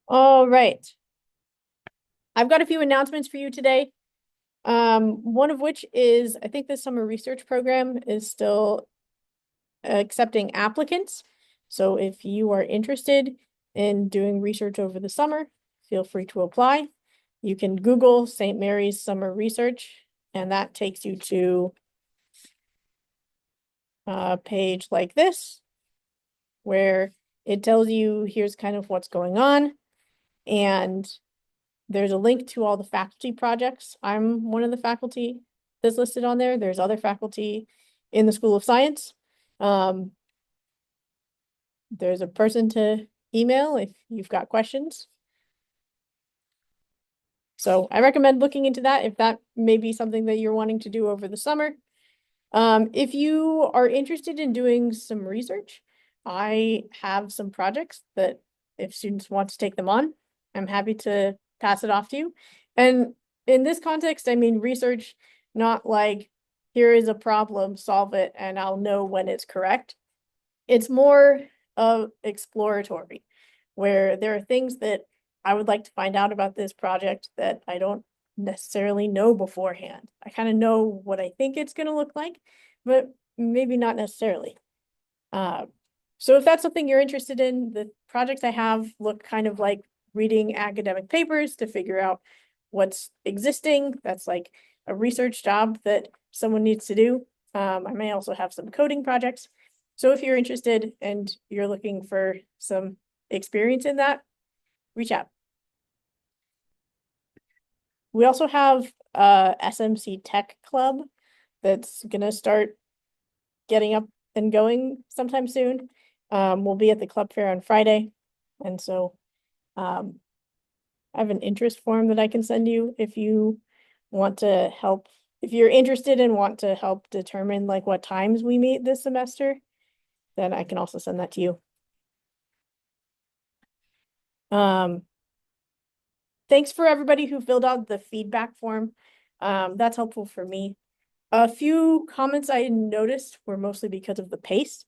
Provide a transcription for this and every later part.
All right. I've got a few announcements for you today. One of which is I think the summer research program is still accepting applicants. So if you are interested in doing research over the summer, feel free to apply. You can Google St. Mary's Summer Research, and that takes you to a page like this, where it tells you here's kind of what's going on. And there's a link to all the faculty projects. I'm one of the faculty that's listed on there. There's other faculty in the School of Science. Um, there's a person to email if you've got questions. So I recommend looking into that if that may be something that you're wanting to do over the summer. If you are interested in doing some research, I have some projects that if students want to take them on, I'm happy to pass it off to you. And in this context, I mean research, not like here is a problem, solve it, and I'll know when it's correct. It's more of exploratory, where there are things that I would like to find out about this project that I don't necessarily know beforehand. I kind of know what I think it's going to look like, but maybe not necessarily. Uh, so if that's something you're interested in, the projects I have look kind of like reading academic papers to figure out what's existing. That's like a research job that someone needs to do. I may also have some coding projects. So if you're interested and you're looking for some experience in that, reach out. We also have SMC Tech Club that's gonna start getting up and going sometime soon. We'll be at the club fair on Friday. And so I have an interest form that I can send you if you want to help. If you're interested and want to help determine like what times we meet this semester, then I can also send that to you. Um, thanks for everybody who filled out the feedback form. That's helpful for me. A few comments I noticed were mostly because of the pace.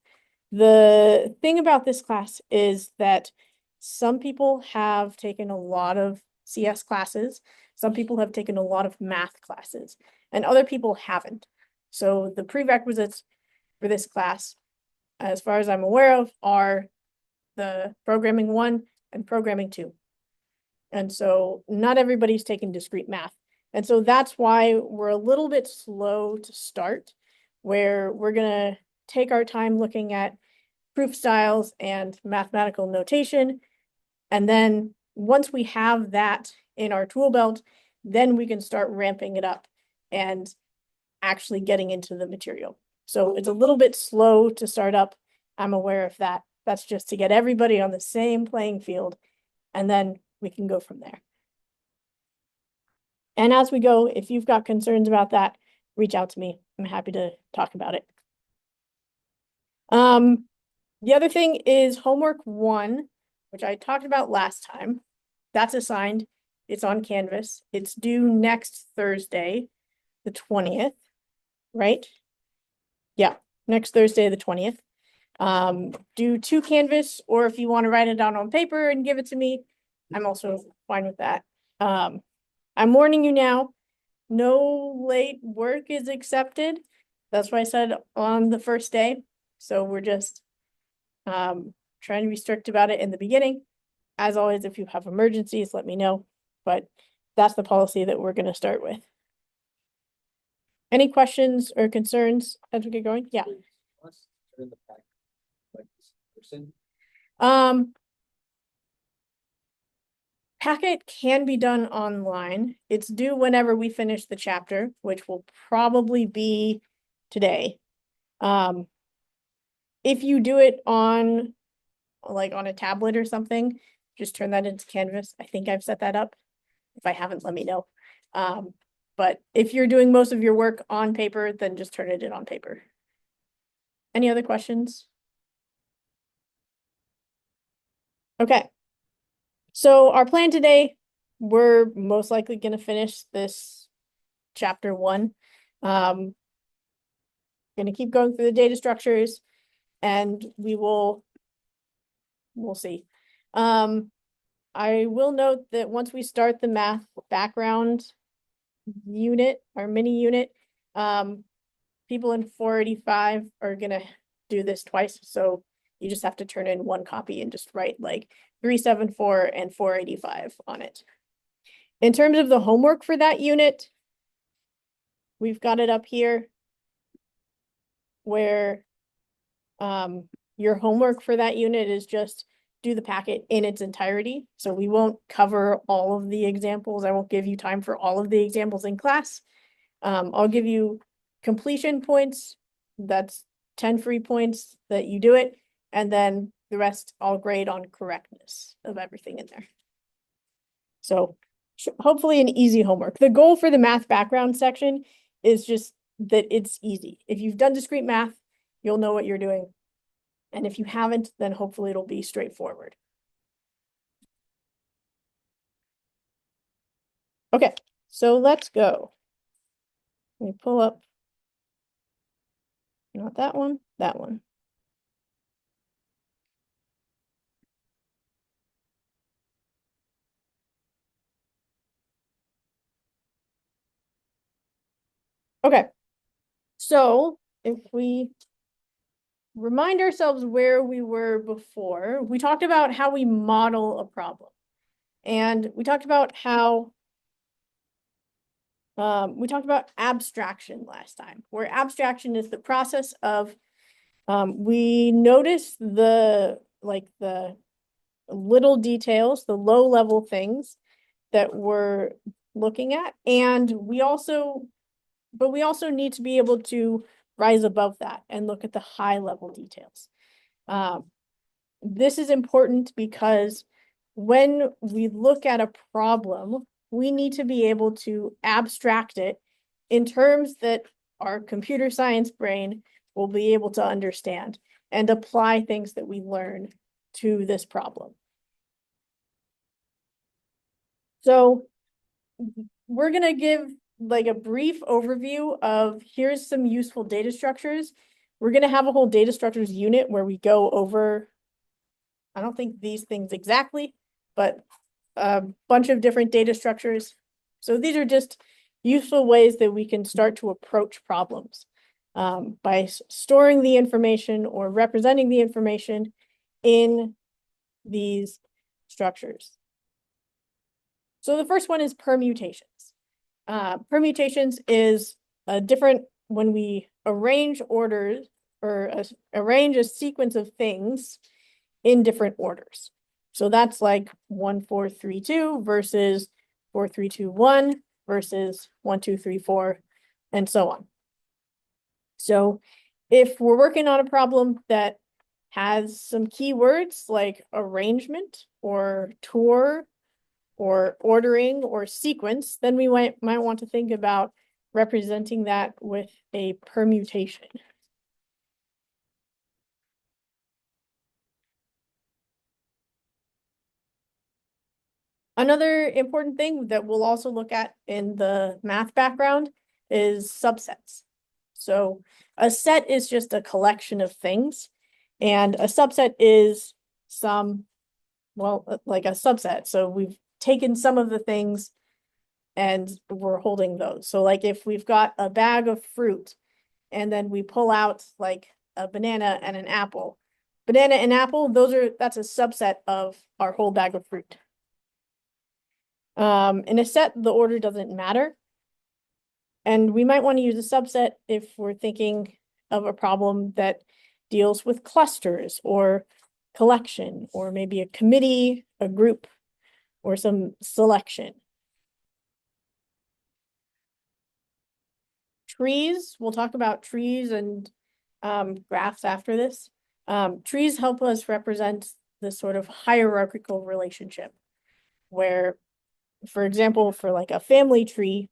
The thing about this class is that some people have taken a lot of CS classes, some people have taken a lot of math classes, and other people haven't. So the prerequisites for this class, as far as I'm aware of, are the programming 1 and programming 2. And so not everybody's taken discrete math. And so that's why we're a little bit slow to start, where we're going to take our time looking at proof styles and mathematical notation. And then once we have that in our tool belt, then we can start ramping it up and actually getting into the material. So it's a little bit slow to start up. I'm aware of that. That's just to get everybody on the same playing field, and then we can go from there. And as we go, if you've got concerns about that, reach out to me. I'm happy to talk about it. The other thing is homework 1, which I talked about last time. That's assigned. It's on Canvas. It's due next Thursday, the 20th, right? Yeah, next Thursday, the 20th. Do 2 Canvas, or if you want to write it down on paper and give it to me, I'm also fine with that. I'm warning you now, no late work is accepted. That's what I said on the first day. So we're just trying to be strict about it in the beginning. As always, if you have emergencies, let me know. But that's the policy that we're going to start with. Any questions or concerns as we get going? Yeah. Um, packet can be done online. It's due whenever we finish the chapter, which will probably be today. If you do it on like on a tablet or something, just turn that into Canvas. I think I've set that up. If I haven't, let me know. But if you're doing most of your work on paper, then just turn it in on paper. Any other questions? Okay. So our plan today, we're most likely going to finish this chapter 1. Going to keep going through the data structures, and we'll see. I will note that once we start the math background unit, our mini unit, people in 485 are gonna do this twice, so you just have to turn in one copy and just write like 374 and 485 on it. In terms of the homework for that unit, we've got it up here where your homework for that unit is just do the packet in its entirety. So we won't cover all of the examples. I won't give you time for all of the examples in class. I'll give you completion points. That's 10 free points that you do it. And then the rest I'll grade on correctness of everything in there. So hopefully an easy homework. The goal for the math background section is just that it's easy. If you've done discrete math, you'll know what you're doing. And if you haven't, then hopefully it'll be straightforward. Okay, so let's go. Let me pull up, not that one, that one. Okay, so if we remind ourselves where we were before, we talked about how we model a problem. And we talked about how we talked about abstraction last time, where abstraction is the process of we notice the little details, the low level things that we're looking at, and we also need to be able to rise above that and look at the high level details. This is important because when we look at a problem, we need to be able to abstract it in terms that our computer science brain will be able to understand and apply things that we learn to this problem. So we're going to give like a brief overview of here's some useful data structures. We're going to have a whole data structures unit where we go over, I don't think these things exactly, but a bunch of different data structures. So these are just useful ways that we can start to approach problems by storing the information or representing the information in these structures. So the first one is permutations. Permutations is a different, when we arrange orders or arrange a sequence of things in different orders. So that's like 1, 4, 3, 2 versus 4, 3, 2, 1 versus 1, 2, 3, 4, and so on. So if we're working on a problem that has some keywords like arrangement or tour or ordering or sequence, then we might want to think about representing that with a permutation. Another important thing that we'll also look at in the math background is subsets. So a set is just a collection of things, and a subset is like a subset. So we've taken some of the things and we're holding those. So like if we've got a bag of fruit and then we pull out like a banana and an apple, banana and apple, that's a subset of our whole bag of fruit. In a set, the order doesn't matter. And we might want to use a subset if we're thinking of a problem that deals with clusters or collection, or maybe a committee, a group, or some selection. Trees, we'll talk about trees and graphs after this. Trees help us represent this sort of hierarchical relationship where, for example, for like a family tree,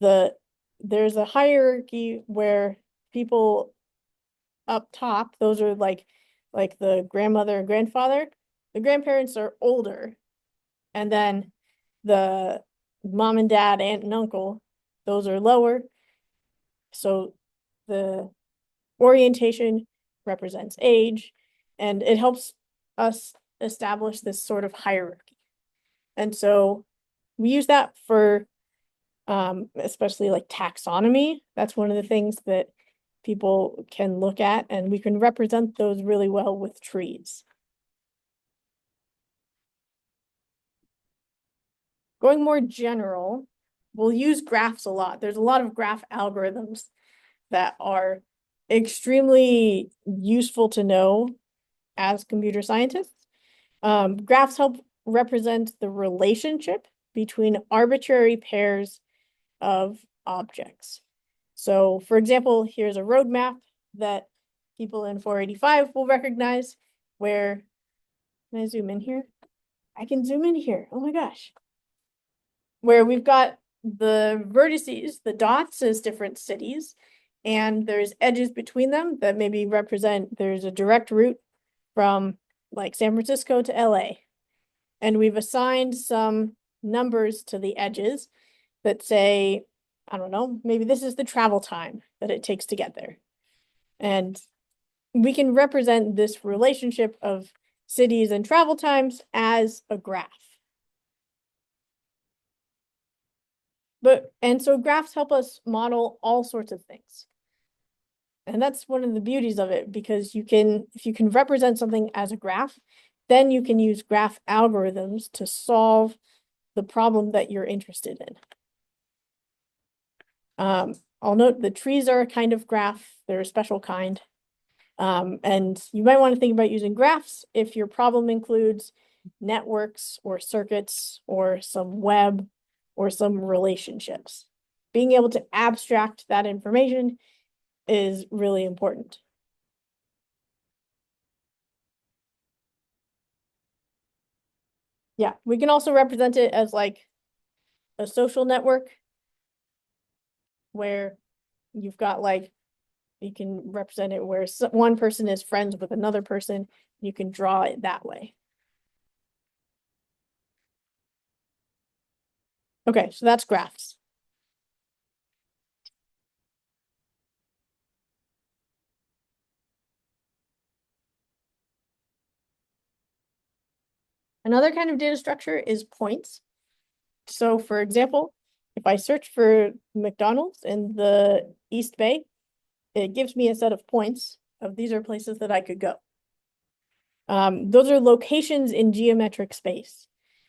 there's a hierarchy where people up top, those are like the grandmother and grandfather, the grandparents are older, and then the mom and dad, aunt and uncle, those are lower. So the orientation represents age, and it helps us establish this sort of hierarchy. And so we use that for especially like taxonomy. That's one of the things that people can look at, and we can represent those really well with trees. Going more general, we'll use graphs a lot. There's a lot of graph algorithms that are extremely useful to know as computer scientists. Graphs help represent the relationship between arbitrary pairs of objects. So for example, here's a roadmap that people in 485 will recognize where, can I zoom in here? I can zoom in here. Oh my gosh. Where we've got the vertices, the dots as different cities, and there's edges between them that maybe represent, there's a direct route from like San Francisco to LA. And we've assigned some numbers to the edges that say, I don't know, maybe this is the travel time that it takes to get there. And we can represent this relationship of cities and travel times as a graph. And so graphs help us model all sorts of things. And that's one of the beauties of it, because if you can represent something as a graph, then you can use graph algorithms to solve the problem that you're interested in. I'll note the trees are a kind of graph. They're a special kind. And you might want to think about using graphs if your problem includes networks or circuits or some web or some relationships. Being able to abstract that information is really important. Yeah, we can also represent it as like a social network where you've got like, you can represent it where one person is friends with another person. You can draw it that way. Okay, so that's graphs. Another kind of data structure is points. So for example, if I search for McDonald's in the East Bay, it gives me a set of points of these are places that I could go. Those are locations in geometric space.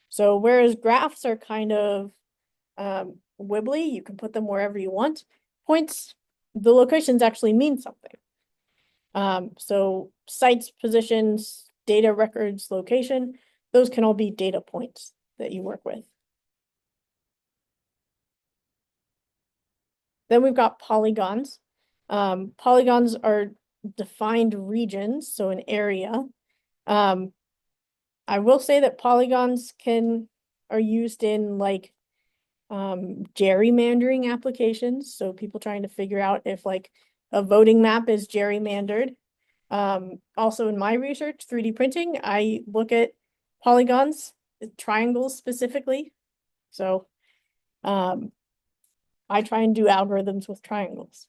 So whereas graphs are kind of wibbly, you can put them wherever you want. Points, the locations actually mean something. So sites, positions, data records, location, those can all be data points that you work with. Then we've got polygons. Polygons are defined regions, so an area. I will say that polygons are used in like gerrymandering applications. So people trying to figure out if like a voting map is gerrymandered. Also in my research, 3D printing, I look at polygons, triangles specifically. So I try and do algorithms with triangles.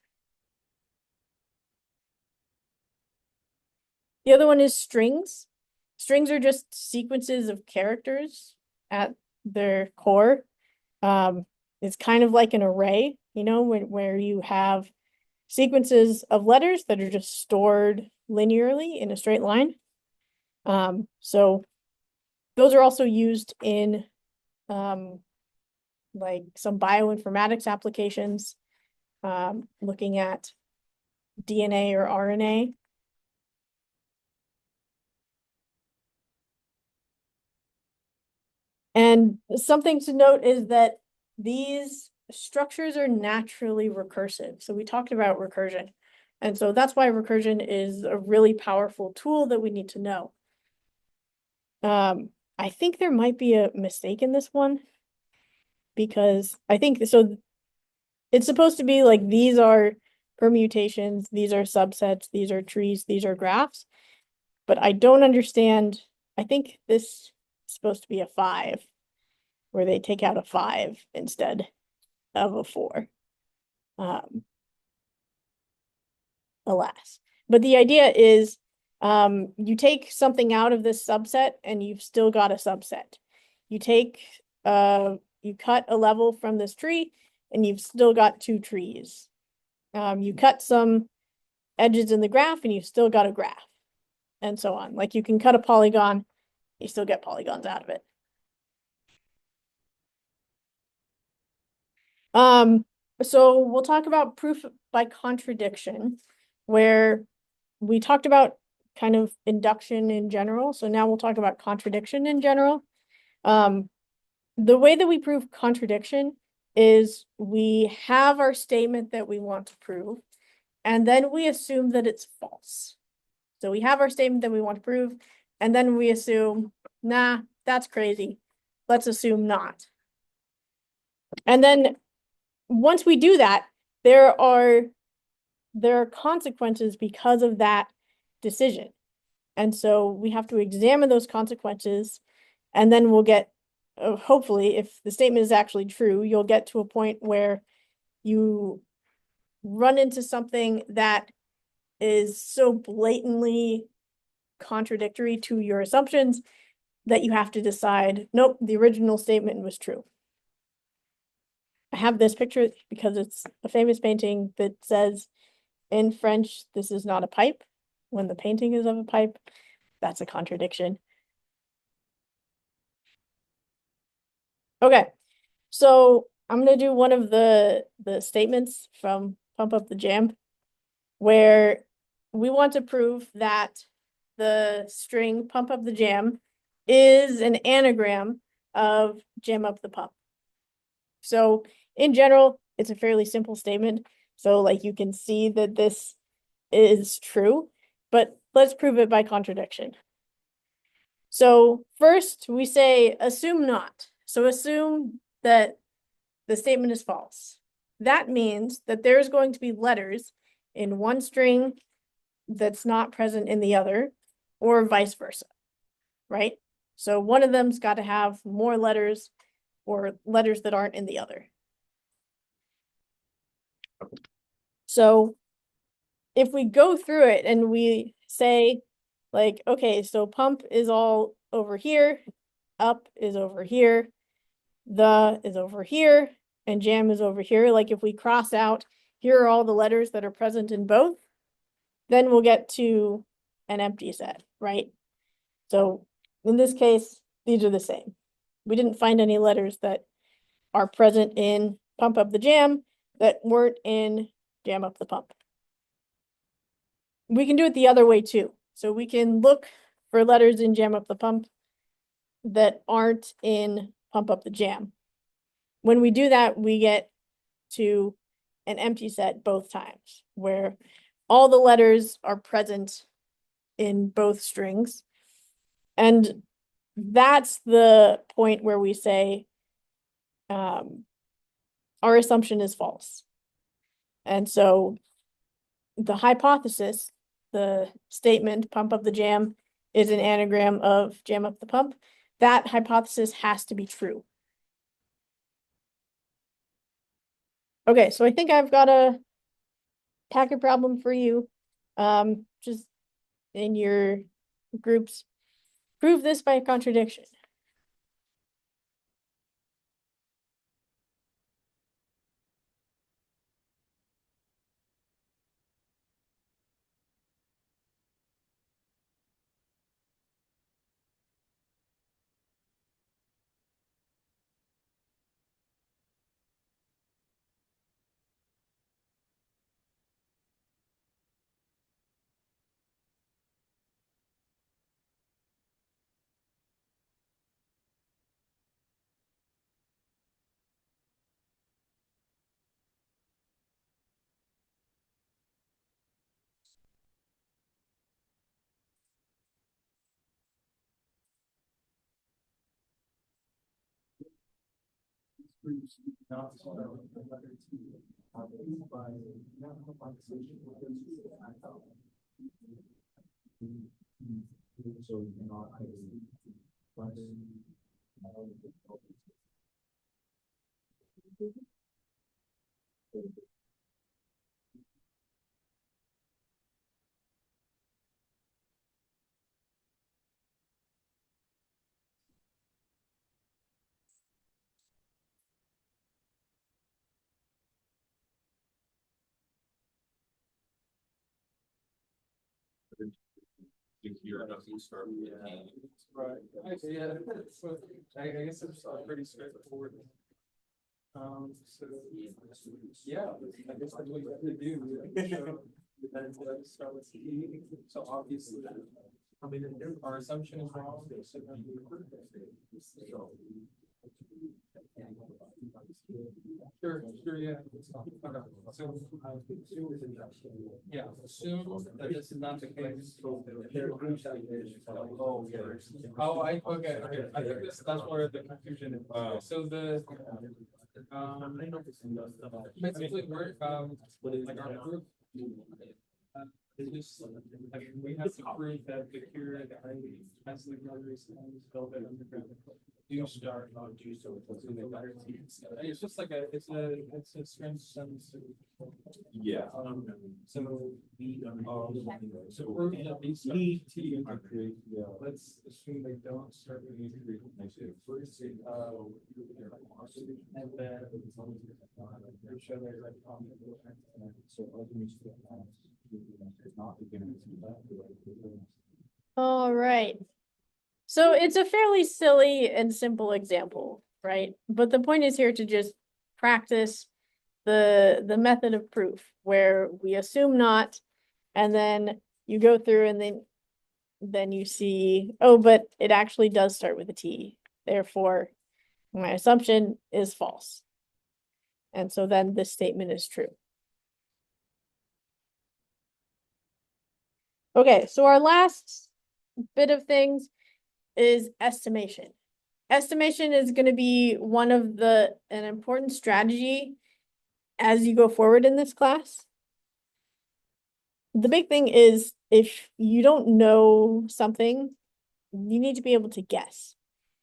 The other one is strings. Strings are just sequences of characters at their core. It's kind of like an array, you know, where you have sequences of letters that are just stored linearly in a straight line. So those are also used in like some bioinformatics applications, looking at DNA or RNA. And something to note is that these structures are naturally recursive. So we talked about recursion. And so that's why recursion is a really powerful tool that we need to know. I think there might be a mistake in this one, because I think, so it's supposed to be like, these are permutations, these are subsets, these are trees, these are graphs. But I don't understand, I think this is supposed to be a 5, where they take out a 5 instead of a 4. Alas. But the idea is you take something out of this subset and you've still got a subset. you take, you cut a level from this tree and you've still got two trees. You cut some edges in the graph and you've still got a graph, and so on. Like you can cut a polygon, you still get polygons out of it. So we'll talk about proof by contradiction, where we talked about kind of induction in general. So now we'll talk about contradiction in general. The way that we prove contradiction is we have our statement that we want to prove, and then we assume that it's false. So we have our statement that we want to prove, and then we assume, nah, that's crazy. Let's assume not. And then once we do that, there are consequences because of that decision. And so we have to examine those consequences, and then we'll get, hopefully, if the statement is actually true, you'll get to a point where you run into something that is so blatantly contradictory to your assumptions that you have to decide, nope, the original statement was true. I have this picture because it's a famous painting that says in French, this is not a pipe, when the painting is of a pipe. That's a contradiction. Okay, so I'm gonna do one of the statements from Pump Up the Jam, where we want to prove that the string Pump Up the Jam is an anagram of Jam Up the Pump. So in general, it's a fairly simple statement. So like you can see that this is true, but let's prove it by contradiction. So first we say assume not. So assume that the statement is false. That means that there's going to be letters in one string that's not present in the other, or vice versa, right? So one of them's got to have more letters or letters that aren't in the other. So if we go through it and we say, like, okay, so pump is all over here, up is over here, the is over here, and jam is over here. Like if we cross out, here are all the letters that are present in both, then we'll get to an empty set, right? So in this case, these are the same. We didn't find any letters that are present in Pump Up the Jam that weren't in Jam Up the Pump. We can do it the other way too. So we can look for letters in Jam Up the Pump that aren't in Pump Up the Jam. When we do that, we get to an empty set both times, where all the letters are present in both strings. And that's the point where we say our assumption is false. And so the hypothesis, the statement, Pump Up the Jam is an anagram of Jam Up the Pump, that hypothesis has to be true. Okay, so I think I've got a packet problem for you. Just in your groups, prove this by contradiction. Right. Yeah. So I guess it's pretty straightforward. So yeah, I guess that's what you have to do. Start with E. So obviously, I mean, our assumption is wrong. Sure, yeah. Okay. So, yeah, assume that this is not the case. Okay. I think that's where the confusion is. So basically, we're, like our group. Is just, I mean, we have to prove that the cure has the brothers and spelled it underground. Do start on G, so it's just like it's a strange sentence. Yeah. So prove that these T, let's assume they don't start with E. And then show their like All right. So it's a fairly silly and simple example, right? But the point is here to just practice the method of proof where we assume not, and then you go through and then you see, oh, but it actually does start with a T. Therefore, my assumption is false. And so then this statement is true. Okay, so our last bit of things is estimation. Estimation is going to be one of an important strategy as you go forward in this class. The big thing is if you don't know something, you need to be able to guess.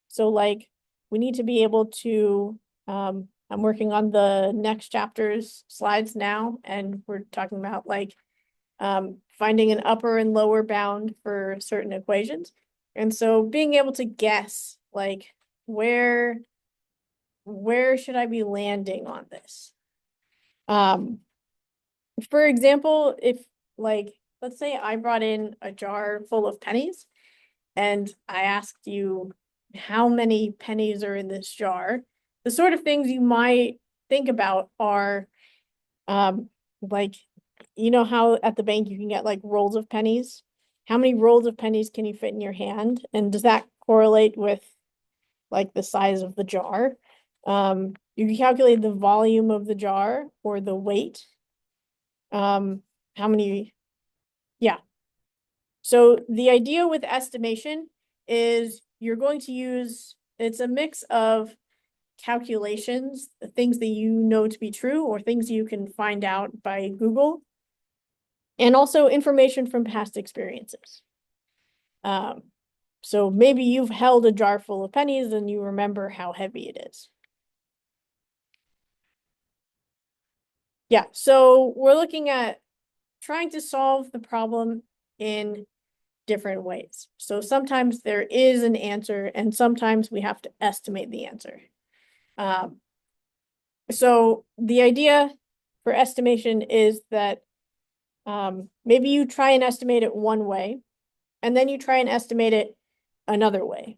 So like we need to be able to, I'm working on the next chapter's slides now, and we're talking about like finding an upper and lower bound for certain equations. And so being able to guess like where should I be landing on this? For example, if like, let's say I brought in a jar full of pennies and I asked you how many pennies are in this jar, the sort of things you might think about are like, you know how at the bank you can get like rolls of pennies? How many rolls of pennies can you fit in your hand? And does that correlate with like the size of the jar? You can calculate the volume of the jar or the weight. How many? Yeah. So the idea with estimation is you're going to use, it's a mix of calculations, the things that you know to be true or things you can find out by Google, and also information from past experiences. So maybe you've held a jar full of pennies and you remember how heavy it is. Yeah, so we're looking at trying to solve the problem in different ways. So sometimes there is an answer and sometimes we have to estimate the answer. So the idea for estimation is that maybe you try and estimate it one way and then you try and estimate it another way.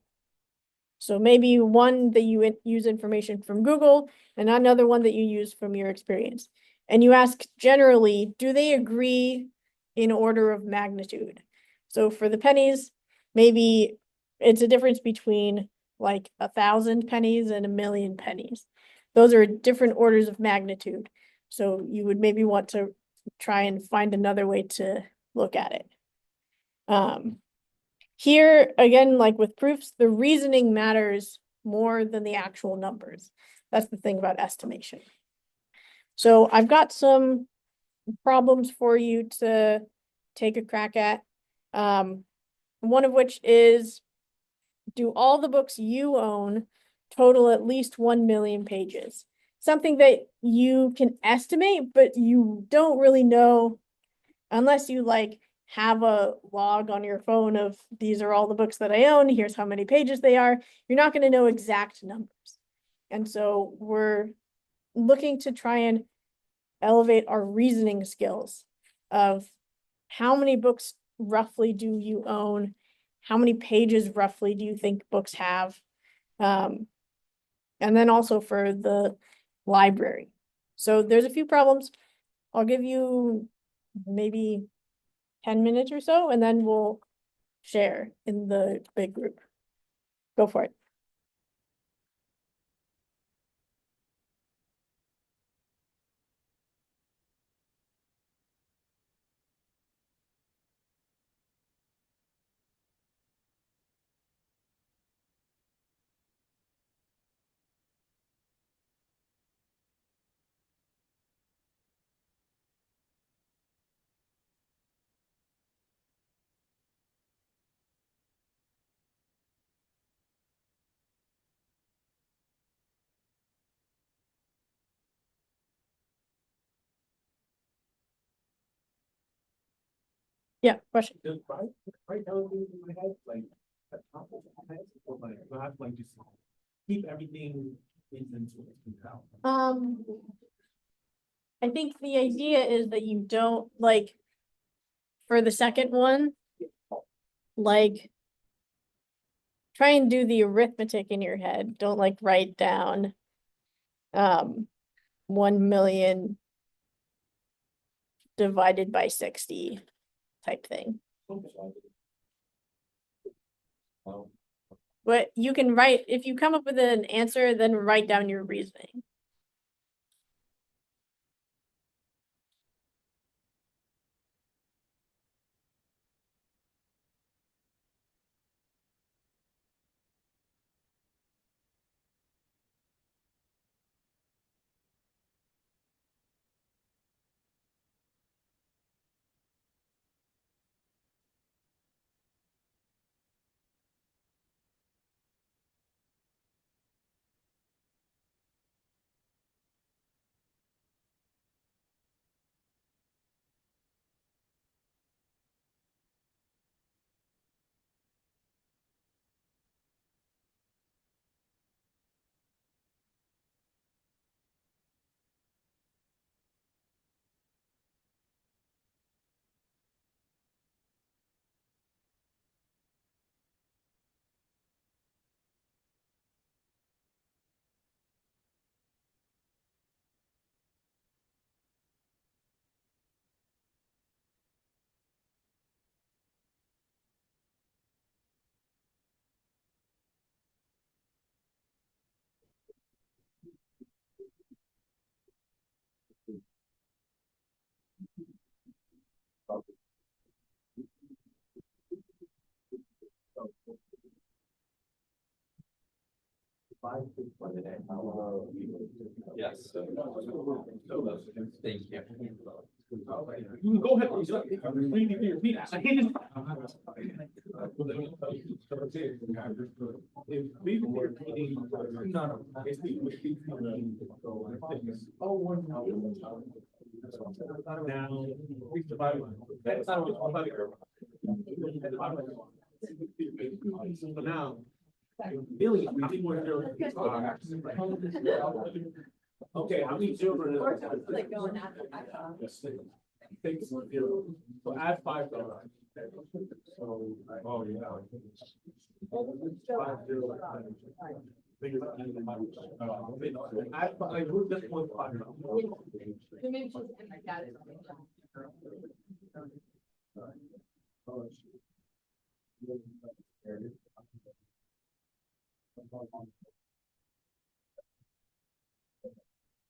So maybe one that you use information from Google and another one that you use from your experience. And you ask generally, do they agree in order of magnitude? So for the pennies, maybe it's a difference between like 1,000 pennies and 1,000,000 pennies. Those are different orders of magnitude. So you would maybe want to try and find another way to look at it. Here, again, like with proofs, the reasoning matters more than the actual numbers. That's the thing about estimation. So I've got some problems for you to take a crack at. One of which is, do all the books you own total at least 1,000,000 pages? Something that you can estimate, but you don't really know unless you like have a log on your phone of these are all the books that I own, here's how many pages they are. You're not going to know exact numbers. And so we're looking to try and elevate our reasoning skills of how many books roughly do you own? How many pages roughly do you think books have? And then also for the library. So there's a few problems. I'll give you maybe 10 minutes or so, and then we'll share in the big group. Go for it. Yeah, question. Right now, in my head, like, at top of my head, or like, I have like just keep everything in out. I think the idea is that you don't like for the second one, like try and do the arithmetic in your head. Don't like write down 1 million divided by 60 type thing. But you can write, if you come up with an answer, then write down your reasoning. Yes. Thank you. You can go ahead. Now, that's not so now, Billy, how many more zeros? Okay, how many children? Six zero. So add $5. So, oh, yeah. 5 0. I moved this one 5.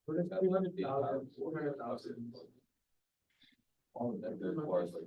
For this 200,000, 400,000. All of that good for us, like,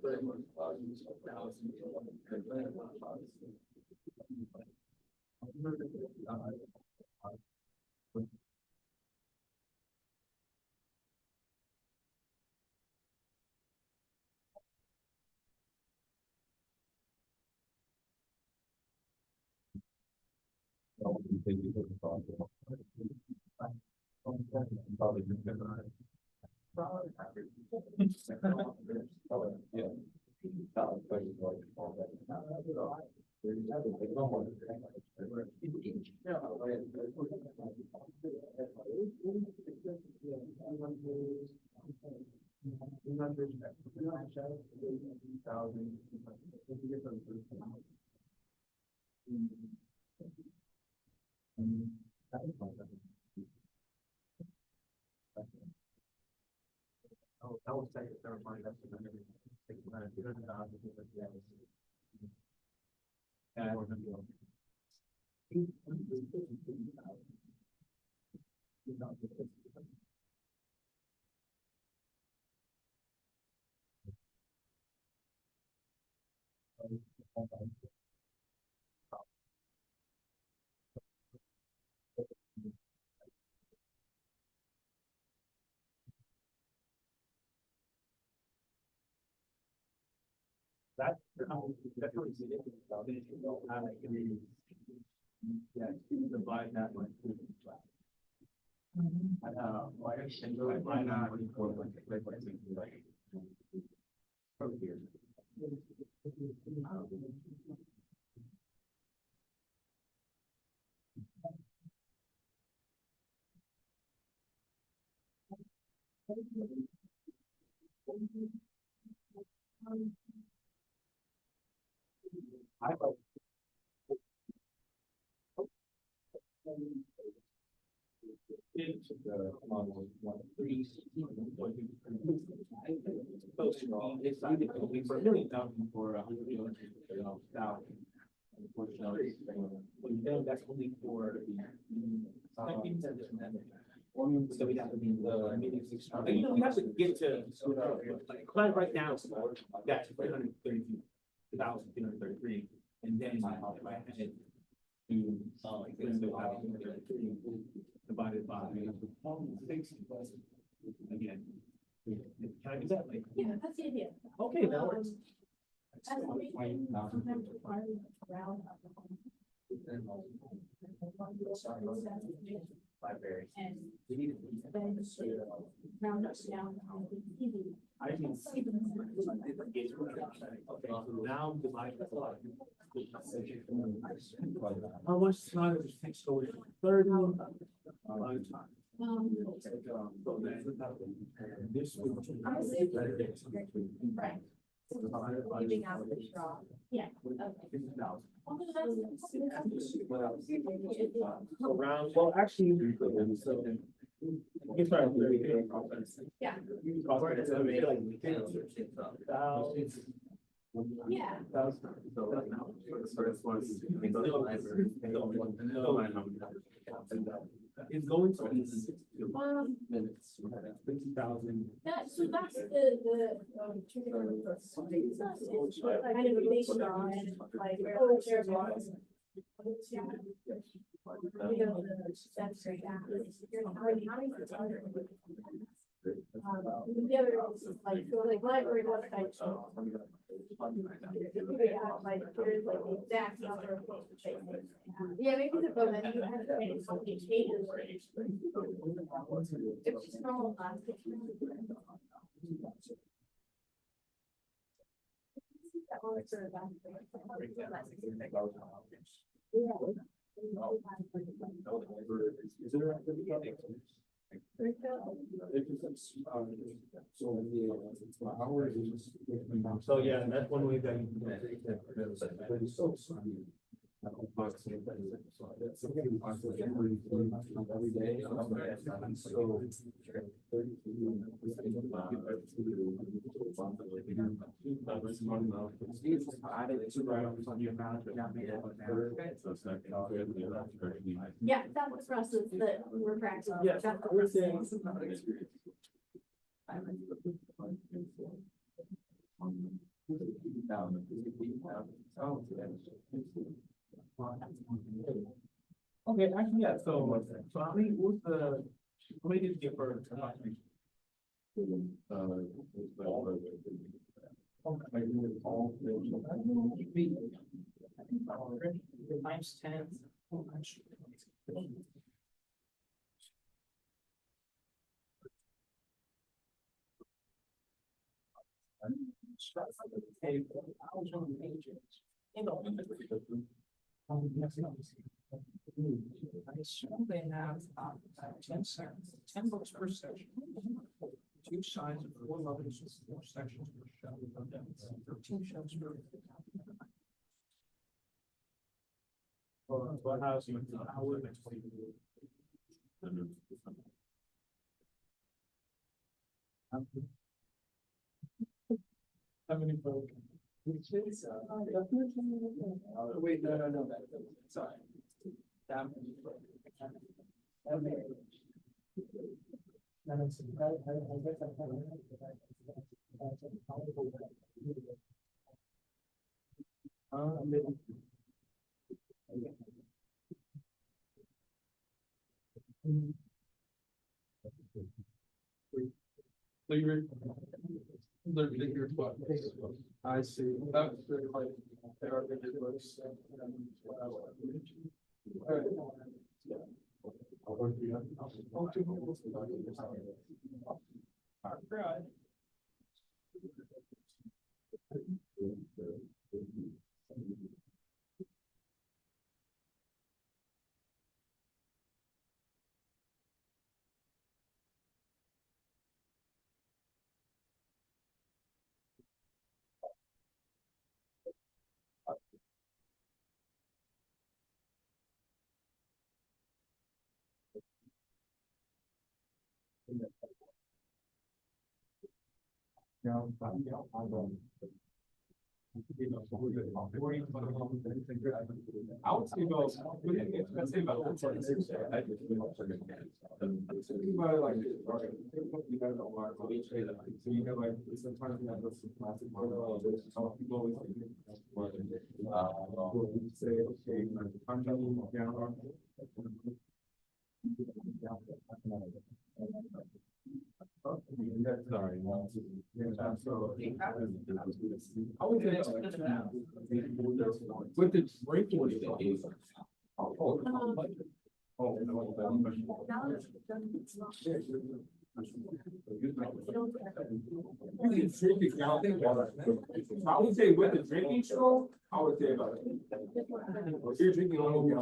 Oh, that was second, third line, that's what I'm gonna take a minute, because, That's really significant. Yeah, divide that by two. Why not? Over here. I like. It's either for $1,000,000 for $100,000. Unfortunately, then that's only for. So we have to be the meetings. You know, we have to get to, like, right now, that's 332,333, and then if I had to, divided by. Again. Can I do that? Like, Yeah, that's the idea. okay, that works. Estimation sometimes requires round up. Library. And We need then round us down. Easy. I can see. Okay, so now divide by five. How much time does it take? So it's 30. So then, this would. Right. Leaving out the straw. Yeah. Okay. Around, well, actually. It's right. Yeah. Yeah. It's going to be. Minutes. 50,000. So that's the trigger for. It's kind of based on like, oh, there's one. That's right. The other is like, so like library website. Like, there's like the exact number of books to take. Yeah, maybe the book that you have to make so many changes. It's just normal plastic. That one is sort of back. So yeah, that's one way that you can. Every day. Yeah, that was for us, is that we're practicing. Yeah, That's the we're first saying. thing. Okay, actually, yeah, so how many, what's the, how many did you get for? Times 10. I assume they have 10 books per section. 2 sides of 4 levels, 4 sections per show, 13 shows per. What house you? I would have 20. How many folks? Wait, no, sorry. That many folks. So you're. I see. That's very like. There are bigger books. I would say about, let's say about. Sorry. I would say with the drinking. I would say with the drinking straw, I would say about. If you're drinking only.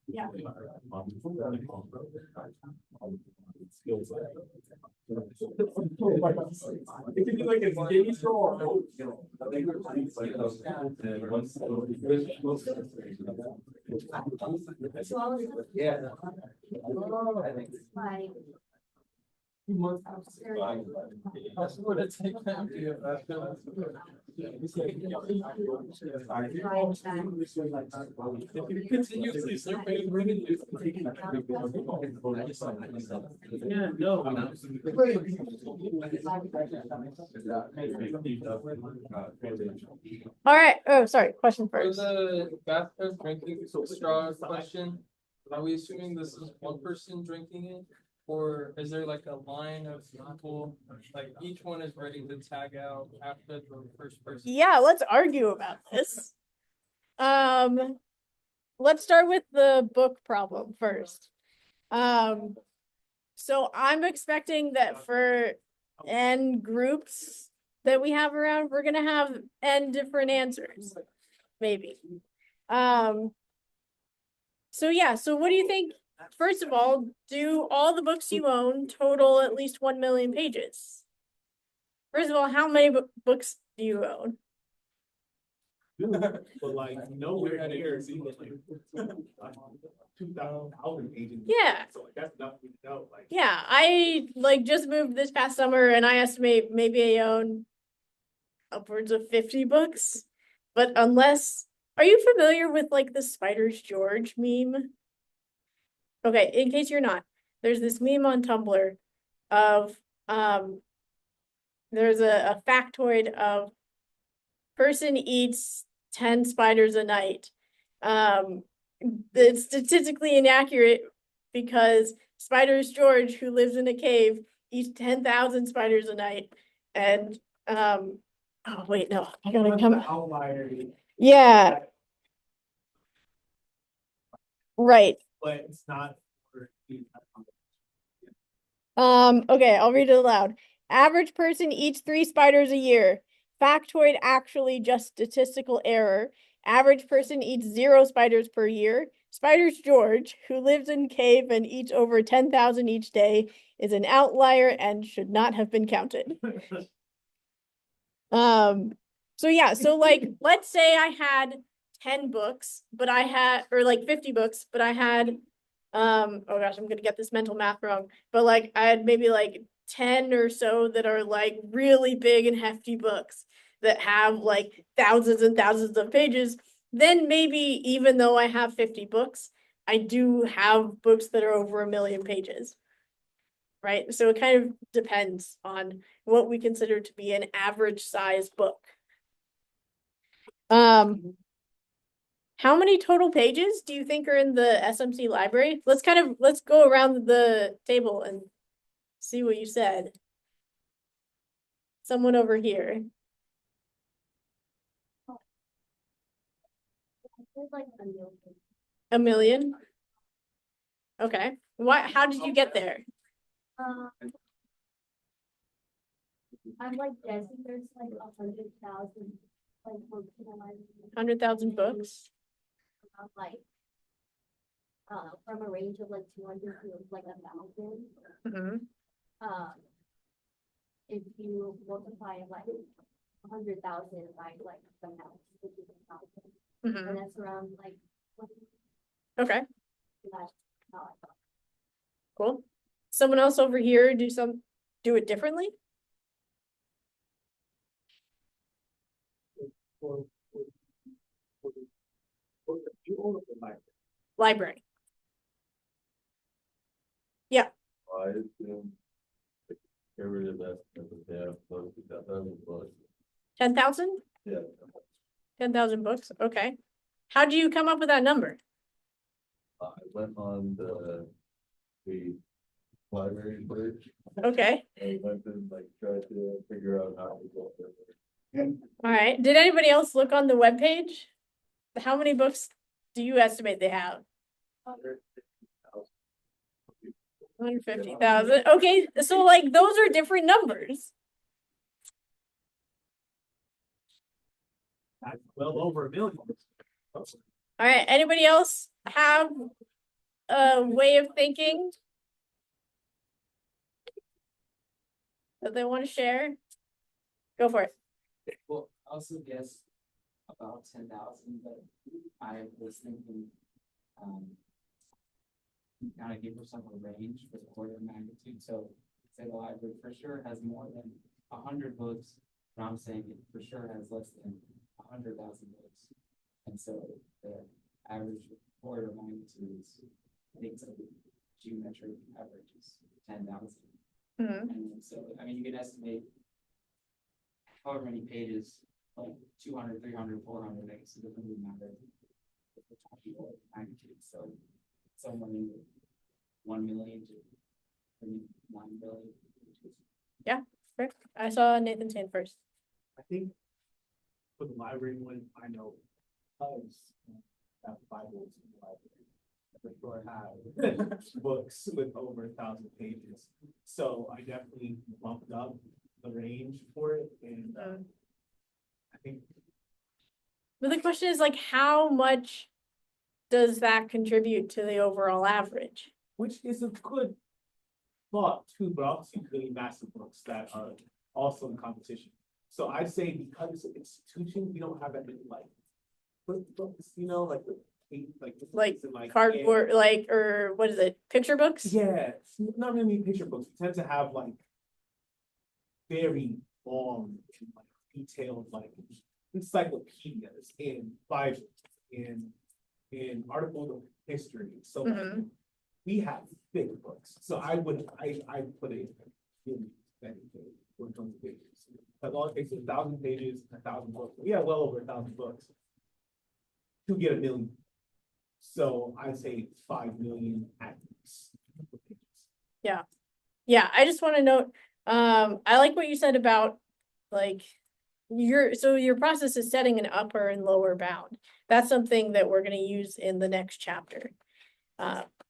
Yeah. It could be like a baby straw or. Yeah. Like. That's what it's like. If you continuously survey, we're gonna do. Yeah, no. All right. Oh, sorry. Question For first. the bathtub drinking straw question, are we assuming this is one person drinking it? Or is there like a line of people, like each one is ready to tag out after the first person? Yeah, let's argue about this. Let's start with the book problem first. So I'm expecting that for n groups that we have around, we're gonna have n different answers, maybe. So yeah, so what do you think? First of all, do all the books you own total at least 1 million pages? First of all, how many books do you own? But like nowhere near is even like 2,000 pages. Yeah. So like that's enough to know, like. Yeah, I like just moved this past summer and I estimate maybe I own upwards of 50 books. But unless, are you familiar with like the Spiders George meme? Okay, in case you're not, there's this meme on Tumblr of there's a factoid of person eats 10 spiders a night. It's statistically inaccurate because Spiders George, who lives in a cave, eats 10,000 spiders a night. And oh wait, no, I gotta That's come. the outlier, Yeah, right. but it's not. For Okay, I'll read it aloud. Average person eats 3 spiders a year. Factoid actually just statistical error. Average person eats 0 spiders per year. Spiders George, who lives in cave and eats over 10,000 each day, is an outlier and should not have been counted. So yeah, so like let's say I had 10 books, but I had or like 50 books, but I had oh gosh, I'm gonna get this mental math wrong, but like I had maybe like 10 or so that are like really big and hefty books that have like thousands and thousands of pages. Then maybe even though I have 50 books, I do have books that are over 1,000,000 pages. Right? So it kind of depends on what we consider to be an average size book. How many total pages do you think are in the SMC library? Let's go around the table and see what you said. Someone over here. There's like a million. 1,000,000? Okay. How did you get there? I'm like guessing there's like 100,000 like books in the library. 100,000 books? Like from a range of like 200 to like 1,000. Mhm. If you multiply like 100,000 by like the amount, which is 1,000, Mhm. and that's around like 20. Okay, That's how I thought. cool. Someone else over here do it differently? you own the library. Library. I assume. Get rid of that, because they have close to 10,000 books. 10,000? Yeah. 10,000 books, okay. How do you come up with that number? I went on the library page Okay, and went and like tried to figure out how to go there. all right. Did anybody else look on the webpage? How many books do you estimate they have? 150,000. Okay, so like those are different numbers. That's well over 1,000,000. All right, anybody else have a way of thinking that they want to share? Go for it. Well, I also guess about 10,000, but I was thinking, kind of give yourself a range for the order of magnitude, so say the library for sure has more than 100 books, but I'm saying it for sure has less than 100,000 books. And so the average order of magnitude is, I think it's a geometric average is 10,000. Mhm. And so, I mean, you can estimate however many pages, like 200, 300, 400, I guess it doesn't really matter. If we're talking about magnitude, so somewhere in the 1,000,000 to 9 billion. I saw Nathan's hand first. I think for the library one, I know have Bibles in the library. For sure have books with over 1,000 pages. So I definitely bumped up the range for it, and I think But the question is like, how much does that contribute to the overall average? which is a good thought too, but obviously really massive books that are also in competition. So I'd say because it's an institution, we don't have that many like books, like the Like and, like Cardboard, like, or what is it, picture books? yeah, it's not really picture books. We tend to have like very long and like detailed like encyclopedias and Bibles in articles of history. So like, Mhm. we have big books. So I put it in many pages, when it comes to pages. As long as it takes 1,000 pages, 1,000 books. We have well over 1,000 books to get 1,000,000. So I'd say 5,000,000 at least. Yeah, I just want to note, I like what you said about like your process is setting an upper and lower bound. That's something that we're going to use in the next chapter.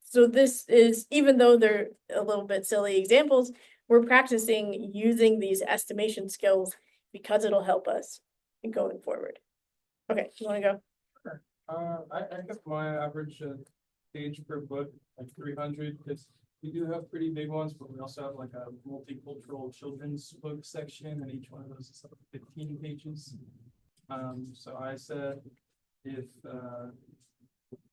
So this is, even though they're a little bit silly examples, we're practicing using these estimation skills because it'll help us in going forward. Okay, you want to go? I guess my average page per book, like 300, because we do have pretty big ones, but we also have like a multicultural children's book section, and each one of those is like 15 pages. So I said if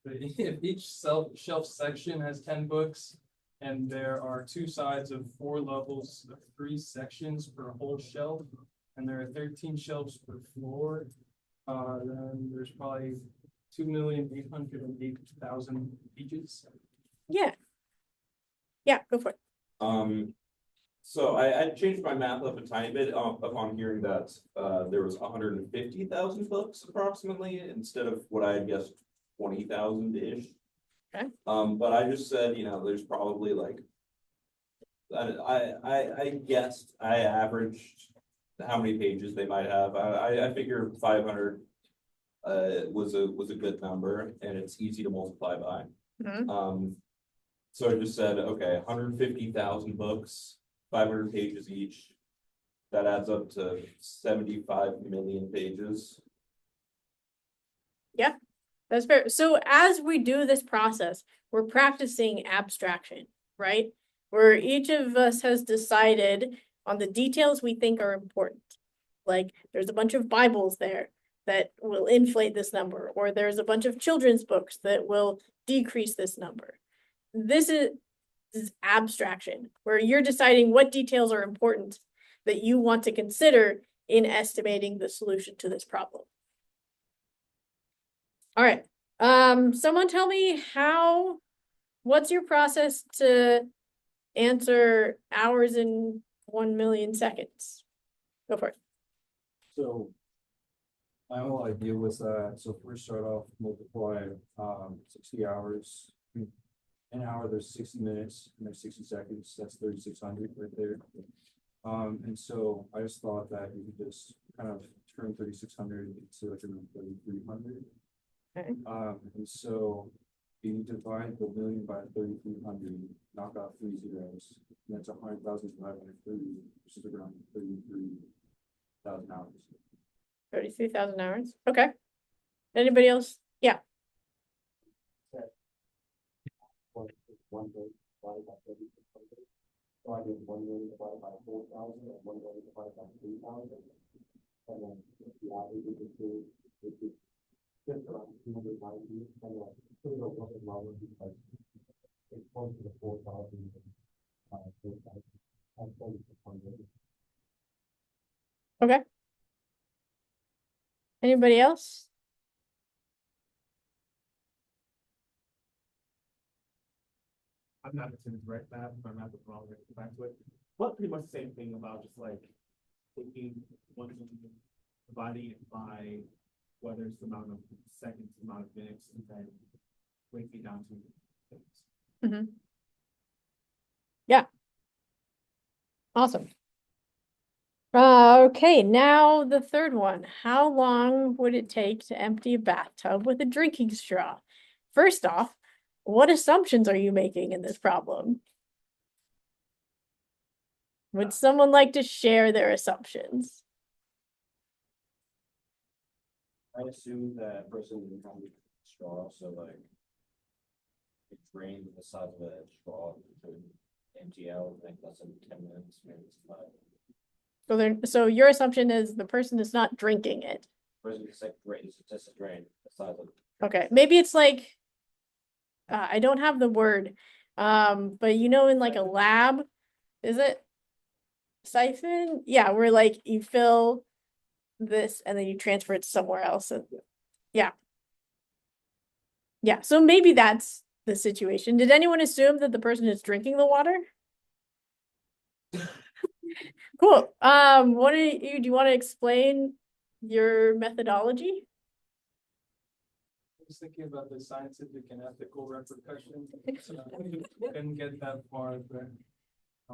if each shelf section has 10 books, and there are 2 sides of 4 levels of 3 sections per whole shelf, and there are 13 shelves per floor, then there's probably 2,808,000 pages. Yeah. Yeah, go for it. So I changed my math up a tiny bit upon hearing that there was 150,000 books approximately instead of what I had guessed 20,000-ish. Okay. But I just said, there's probably like I guessed, I averaged how many pages they might have. I figure 500 was a good number, and it's easy to multiply by. Mhm. So I just said, okay, 150,000 books, 500 pages each. That adds up to 75 million pages. That's fair. So as we do this process, we're practicing abstraction, right? Where each of us has decided on the details we think are important. Like there's a bunch of Bibles there that will inflate this number, or there's a bunch of children's books that will decrease this number. This is abstraction, where you're deciding what details are important that you want to consider in estimating the solution to this problem. All right. Someone tell me what's your process to answer hours in 1,000,000 seconds? Go for it. So my whole idea was that, so first start off, multiply 60 hours. An hour, there's 60 minutes, and there's 60 seconds, that's 3,600 right there. And so I just thought that you could just kind of turn 3,600 into like 3,300. Okay. And so you divide the million by 3,300, knock out 3 zeros, and that's 100,530, which is around 33,000 hours. 33,000 hours. Okay. Anybody else? Yeah. 1 million divided by 3,600. So I did 1 million divided by 4,000 and 1 million divided by 3,000. And then the average is just around 290. And then put it over the lower because it's close to the 4,000. 4,000 and 4,600. Okay. Anybody else? I'm not into the right math, my math is wrong, let's go back to it. But pretty much the same thing about just like taking 1,000,000, dividing it by whether it's the amount of seconds, the amount of minutes, and then breaking it down to things. Mm-hmm. Yeah. Awesome. Okay, now the third one. How long would it take to empty a bathtub with a drinking straw? First off, what assumptions are you making in this problem? Would someone like to share their assumptions? I assume that person didn't have a straw, so like it drained the size of a straw to empty out like less than 10 minutes, maybe it's 5. So your assumption is the person is not drinking it. Person is like drain, it's just a drain, the size of. Okay, maybe it's like I don't have the word. But in like a lab, is it siphon? Yeah, where like you fill this and then you transfer it somewhere else. And yeah. Yeah, so maybe that's the situation. Did anyone assume that the person is drinking the water? Cool. What do you want to explain your methodology? I was thinking about the scientific and ethical repercussions. Didn't get that far, but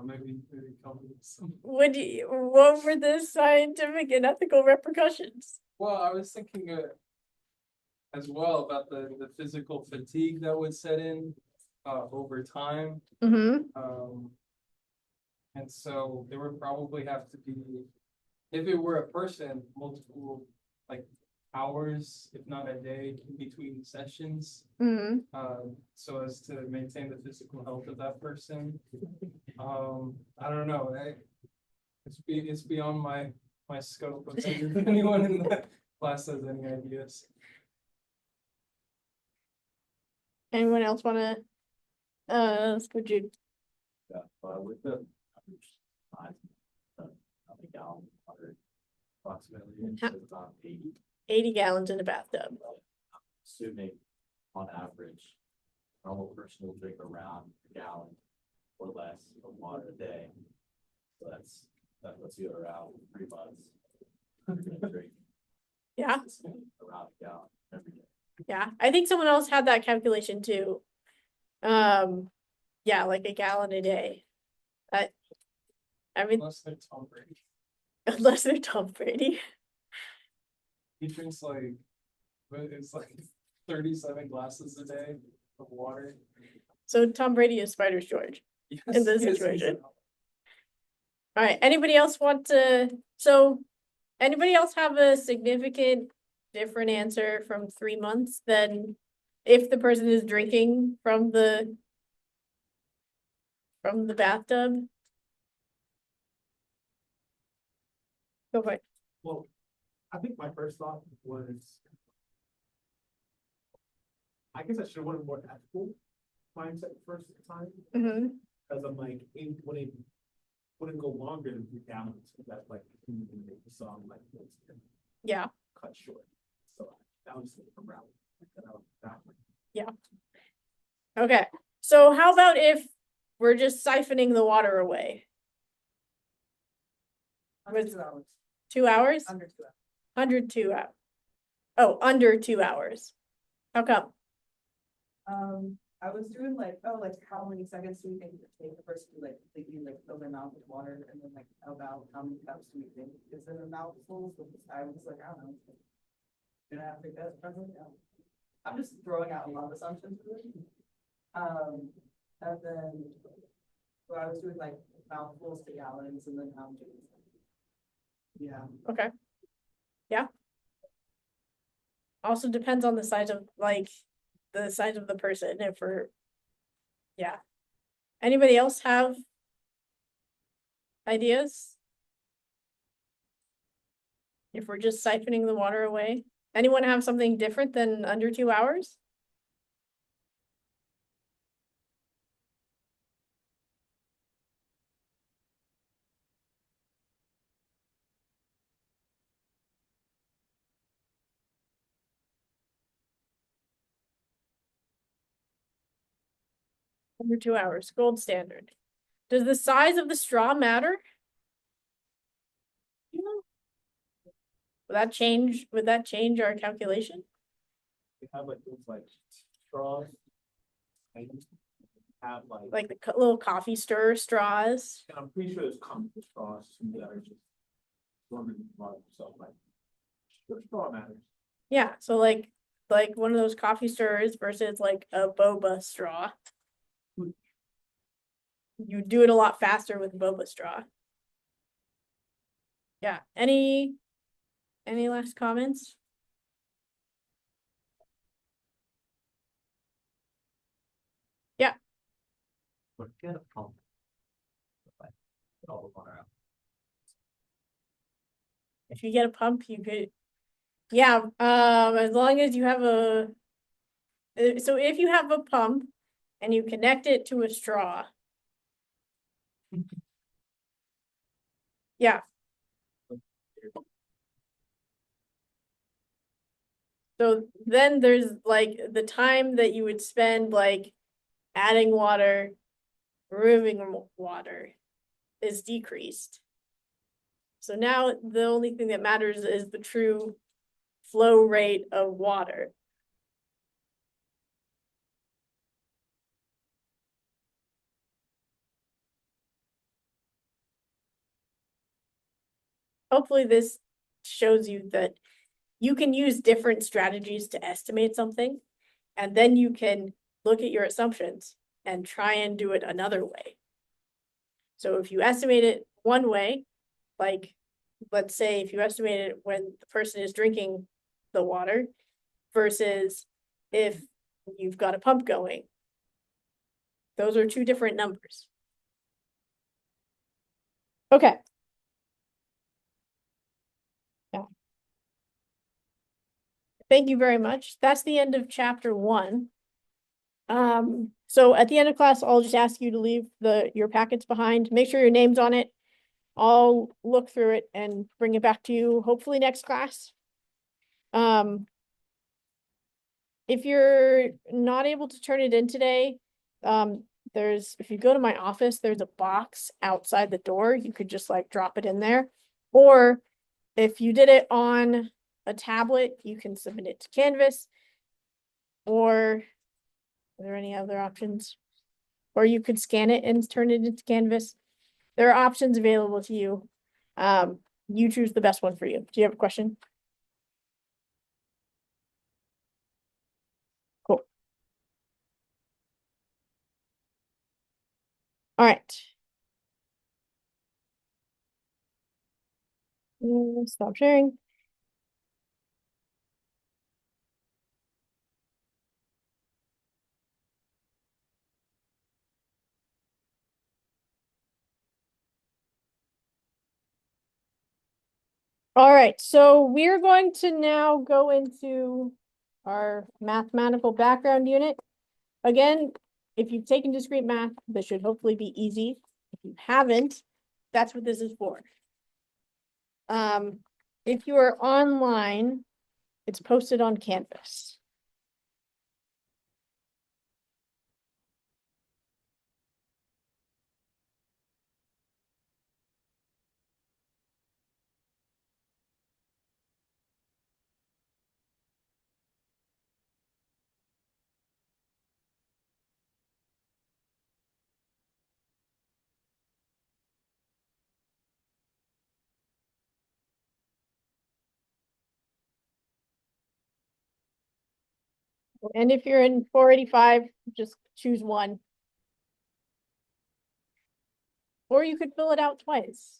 maybe cover some. What were the scientific and ethical repercussions? Well, I was thinking as well about the physical fatigue that would set in over time. Mm-hmm. And so there would probably have to be, if it were a person, multiple like hours, if not a day, in between sessions. Mm-hmm. So as to maintain the physical health of that person. I don't know, it's beyond my scope. Of if anyone in the class has any ideas. Anyone else wanna would you Yeah, with the average size, how many gallons of water approximately, it's about 80 gallons in a bathtub? assuming on average, a normal person will drink around a gallon or less of water a day. So that puts you around 3 months. You're gonna drink Yeah, around a gallon every day. yeah. I think someone else had that calculation too. Yeah, like a gallon a day. I mean, Unless they're Tom Brady. unless they're Tom Brady. He drinks like, it's like 37 glasses a day of water. So Tom Brady is Spider's George. Yes, In this yes, situation. he's- All right, anybody else want to, anybody else have a significant different answer from 3 months than if the person is drinking from the bathtub? Go for it. Well, I think my first thought was, I guess I should have wanted more ethical mindset first at the time, Mm-hmm. because I'm like, it wouldn't go longer than 3 gallons, because that's like, so I'm like, let's Yeah, cut short. So that was around. That one. yeah. Okay, so how about if we're just siphoning the water away? Under With 2 hours, 2 hours? under 2 hours. 102 hours. Oh, under 2 hours. How come? I was doing like, how many seconds do we think it would take the person to like completely like fill their mouth with water, and then like about how many cups do we think is in a mouthful? So I was like, I don't know. Gonna have to guess probably. I'm just throwing out a lot of assumptions for this. And then, so I was doing like mouthfuls to gallons, and then how many. Yeah. Okay. Yeah. Also depends on the size of the person, if we're, yeah. Anybody else have ideas? If we're just siphoning the water away? Anyone have something different than under 2 hours? Under 2 hours, gold standard. Does the size of the straw matter? Would that change our calculation? They have like those like straws. And have Like the little coffee stir straws? and I'm pretty sure there's comfort straws that are just warming yourself like. Straw matters. Yeah, so like one of those coffee stirrers versus like a boba straw. You do it a lot faster with boba straw. Yeah, any last comments? Yeah. But get a pump. Get all the water out. If you get a pump, you could, yeah, as long as you have so if you have a pump and you connect it to a straw. Yeah. So then there's like the time that you would spend like adding water, removing water is decreased. So now the only thing that matters is the true flow rate of water. Hopefully this shows you that you can use different strategies to estimate something, and then you can look at your assumptions and try and do it another way. So if you estimate it one way, like, let's say if you estimate it when the person is drinking the water versus if you've got a pump going, those are two different numbers. Okay. Yeah. Thank you very much. That's the end of chapter 1. So at the end of class, I'll just ask you to leave your packets behind. Make sure your name's on it. I'll look through it and bring it back to you, hopefully next class. If you're not able to turn it in today, if you go to my office, there's a box outside the door. You could just like drop it in there. Or if you did it on a tablet, you can submit it to Canvas. Or are there any other options? Or you could scan it and turn it into Canvas. There are options available to you. You choose the best one for you. Do you have a question? Cool. All right. Stop sharing. All right, so we're going to now go into our mathematical background unit. Again, if you've taken discrete math, this should hopefully be easy. If you haven't, that's what this is for. If you are online, it's posted on Canvas. And if you're in 485, just choose one. Or you could fill it out twice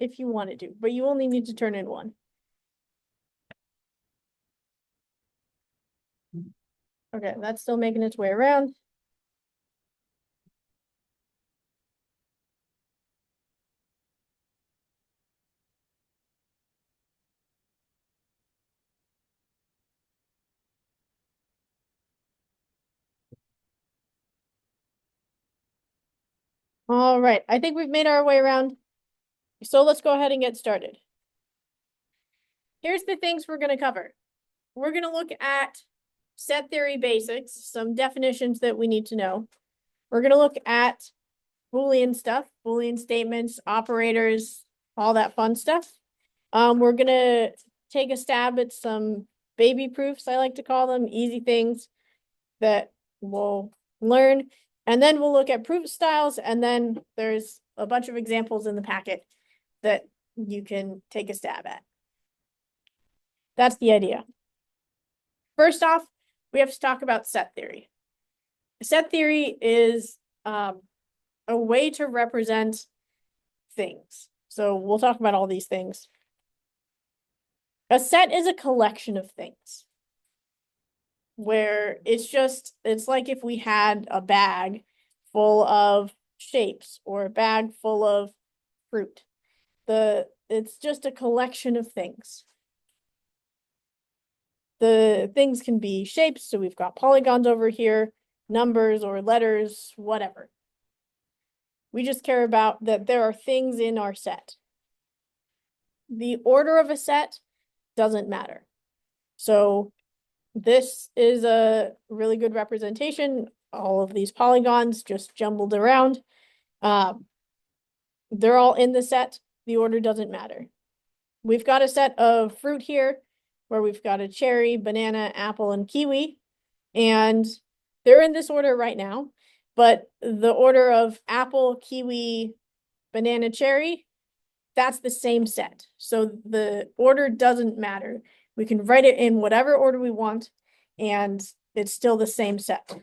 if you wanted to, but you only need to turn in one. Okay, that's still making its way around. All right, I think we've made our way around. So let's go ahead and get started. Here's the things we're going to cover. We're going to look at set theory basics, some definitions that we need to know. We're going to look at Boolean stuff, Boolean statements, operators, all that fun stuff. We're going to take a stab at some baby proofs, I like to call them, easy things that we'll learn. And then we'll look at proof styles, and then there's a bunch of examples in the packet that you can take a stab at. That's the idea. First off, we have to talk about set theory. Set theory is a way to represent things. So we'll talk about all these things. A set is a collection of things where it's like if we had a bag full of shapes or a bag full of fruit. It's just a collection of things. The things can be shapes, so we've got polygons over here, numbers or letters, whatever. We just care about that there are things in our set. The order of a set doesn't matter. So this is a really good representation. All of these polygons just jumbled around. They're all in the set. The order doesn't matter. We've got a set of fruit here where we've got a cherry, banana, apple, and kiwi. And they're in this order right now, but the order of apple, kiwi, banana, cherry, that's the same set. So the order doesn't matter. We can write it in whatever order we want, and it's still the same set.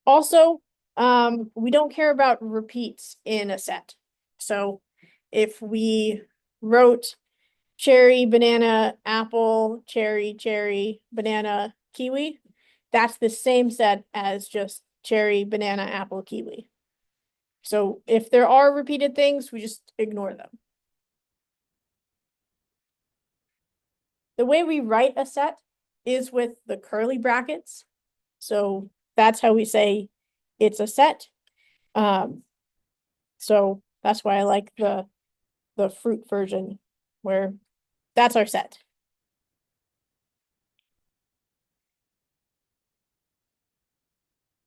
Also, we don't care about repeats in a set. So if we wrote cherry, banana, apple, cherry, cherry, banana, kiwi, that's the same set as just cherry, banana, apple, kiwi. So if there are repeated things, we just ignore them. The way we write a set is with the curly brackets. So that's how we say it's a set. So that's why I like the fruit version where that's our set.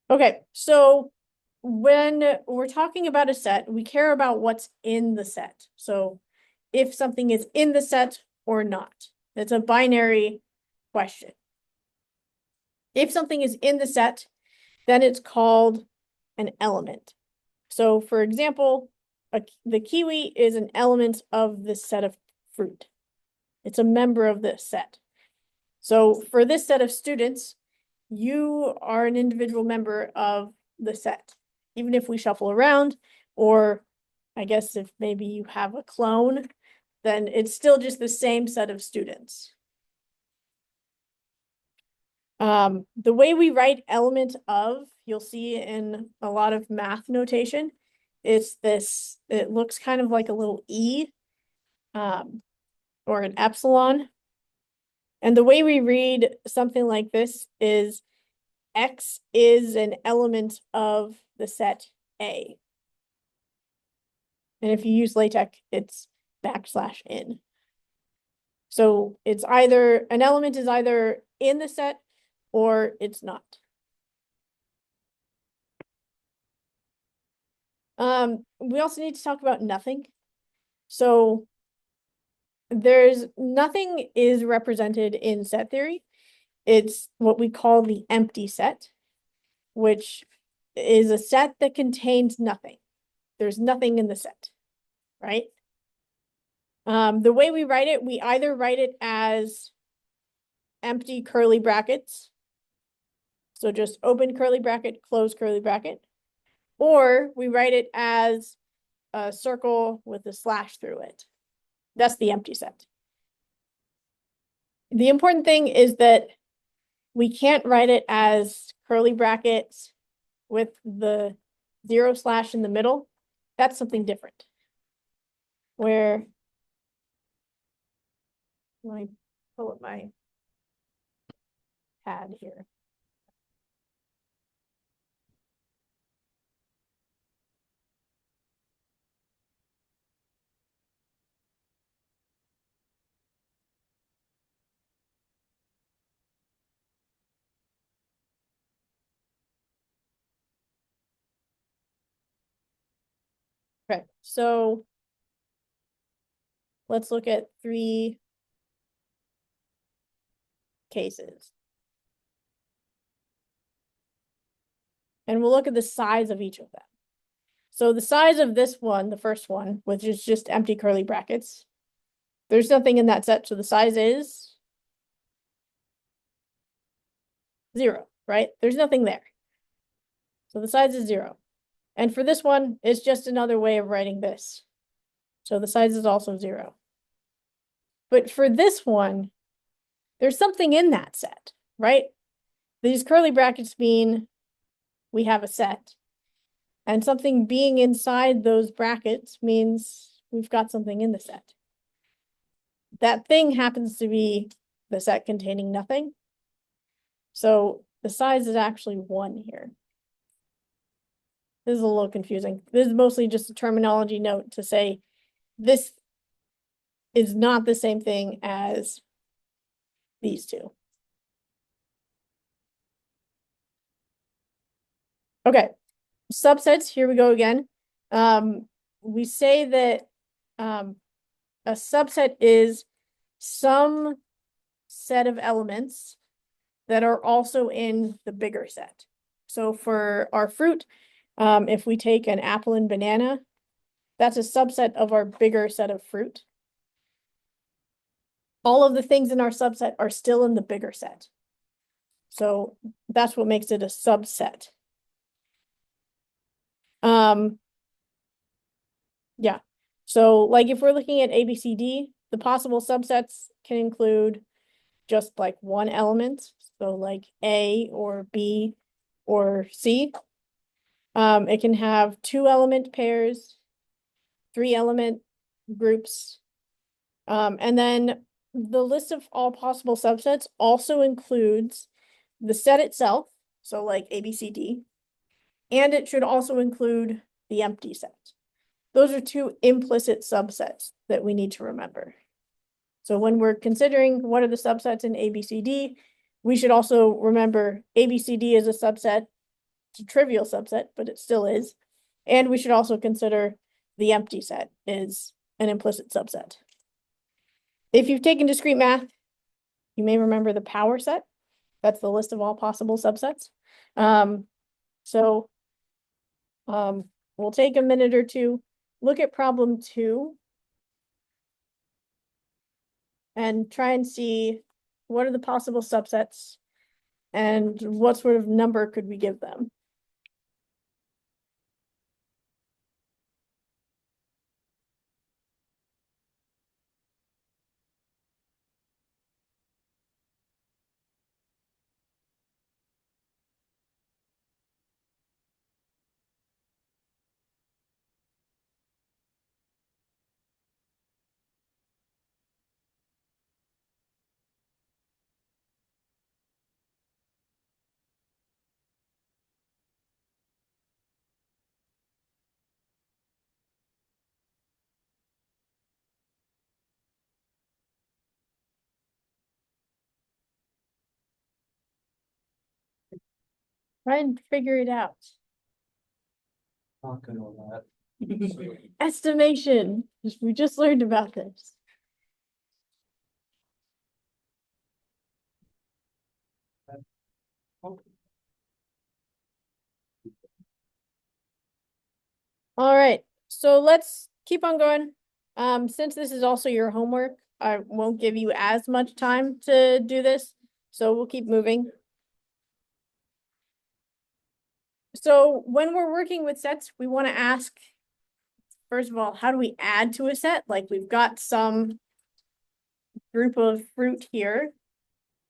Okay, so when we're talking about a set, we care about what's in the set. So if something is in the set or not, it's a binary question. If something is in the set, then it's called an element. So for example, the kiwi is an element of this set of fruit. It's a member of this set. So for this set of students, you are an individual member of the set. Even if we shuffle around, or I guess if maybe you have a clone, then it's still just the same set of students. The way we write element of, you'll see in a lot of math notation, it's this, it looks kind of like a little E, or an epsilon. And the way we read something like this is X is an element of the set A. And if you use LaTeX, it's \n. So it's either, an element is either in the set or it's not. We also need to talk about nothing. So there's nothing is represented in set theory. It's what we call the empty set, which is a set that contains nothing. There's nothing in the set, right? The way we write it, we either write it as empty curly brackets. So just open curly bracket, close curly bracket. Or we write it as a circle with a slash through it. That's the empty set. The important thing is that we can't write it as curly brackets with the 0/ in the middle. That's something different. Where, let me pull up my pad here. Okay, so let's look at 3 cases. And we'll look at the size of each of them. So the size of this one, the first one, which is just empty curly brackets, there's nothing in that set, so the size is 0, right? There's nothing there. So the size is 0. And for this one, it's just another way of writing this. So the size is also 0. But for this one, there's something in that set, right? These curly brackets mean we have a set. And something being inside those brackets means we've got something in the set. That thing happens to be the set containing nothing. So the size is actually 1 here. This is a little confusing. This is mostly just a terminology note to say this is not the same thing as these two. Okay, subsets, here we go again. We say that a subset is some set of elements that are also in the bigger set. So for our fruit, if we take an apple and banana, that's a subset of our bigger set of fruit. All of the things in our subset are still in the bigger set. So that's what makes it a subset. Yeah. So like if we're looking at ABCD, the possible subsets can include just like one element. So like A or B or C. It can have 2-element pairs, 3-element groups. And then the list of all possible subsets also includes the set itself, so like ABCD, and it should also include the empty set. Those are 2 implicit subsets that we need to remember. So when we're considering what are the subsets in ABCD, we should also remember ABCD is a subset. It's a trivial subset, but it still is. And we should also consider the empty set is an implicit subset. If you've taken discrete math, you may remember the power set. That's the list of all possible subsets. We'll take a minute or two, look at problem 2, and try and see what are the possible subsets and what sort of number could we give them. Try and figure it out. Not good on that. Estimation. We just learned about this. All right, so let's keep on going. Since this is also your homework, I won't give you as much time to do this, so we'll keep moving. So when we're working with sets, we want to ask, first of all, how do we add to a set? Like we've got some group of fruit here.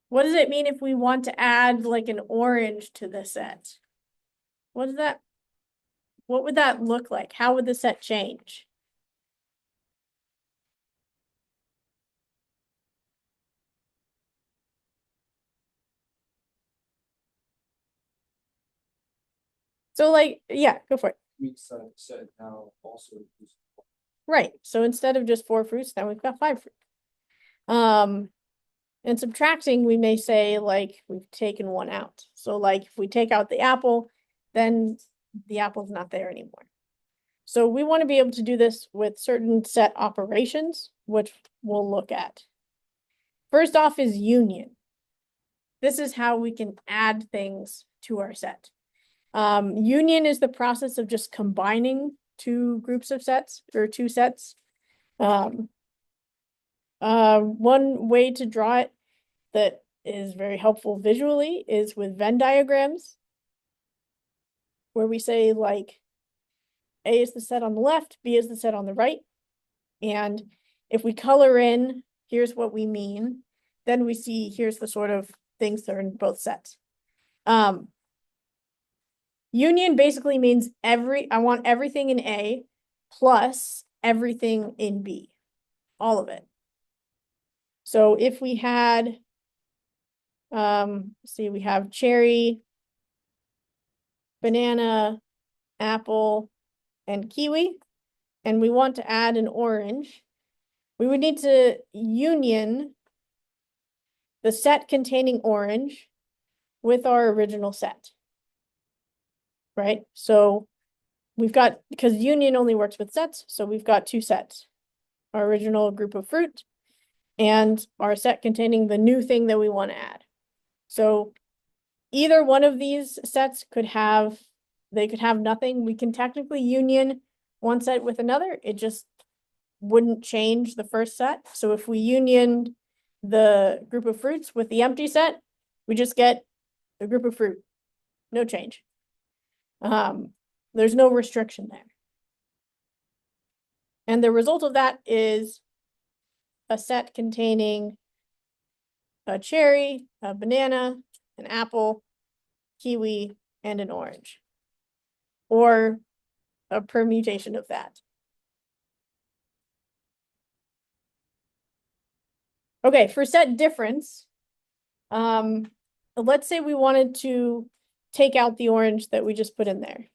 What does it mean if we want to add like an orange to the set? What would that look like? How would the set change? So like, yeah, go for it. Set now also includes. Right, so instead of just 4 fruits, now we've got 5 fruit. And subtracting, we may say like we've taken 1 out. So like if we take out the apple, then the apple's not there anymore. So we want to be able to do this with certain set operations, which we'll look at. First off is union. This is how we can add things to our set. Union is the process of just combining 2 groups of sets or 2 sets. One way to draw it that is very helpful visually is with Venn diagrams, where we say like A is the set on the left, B is the set on the right. And if we color in, here's what we mean, then we see here's the sort of things that are in both sets. Union basically means I want everything in A plus everything in B, all of it. So if we had, see, we have cherry, banana, apple, and kiwi, and we want to add an orange, we would need to union the set containing orange with our original set. Right? So we've got, because union only works with sets, so we've got two sets. Our original group of fruit and our set containing the new thing that we want to add. So either one of these sets could have, they could have nothing. We can technically union one set with another. It just wouldn't change the first set. So if we union the group of fruits with the empty set, we just get a group of fruit. No change. There's no restriction there. And the result of that is a set containing a cherry, a banana, an apple, kiwi, and an orange. Or a permutation of that. Okay, for set difference, let's say we wanted to take out the orange that we just put in there.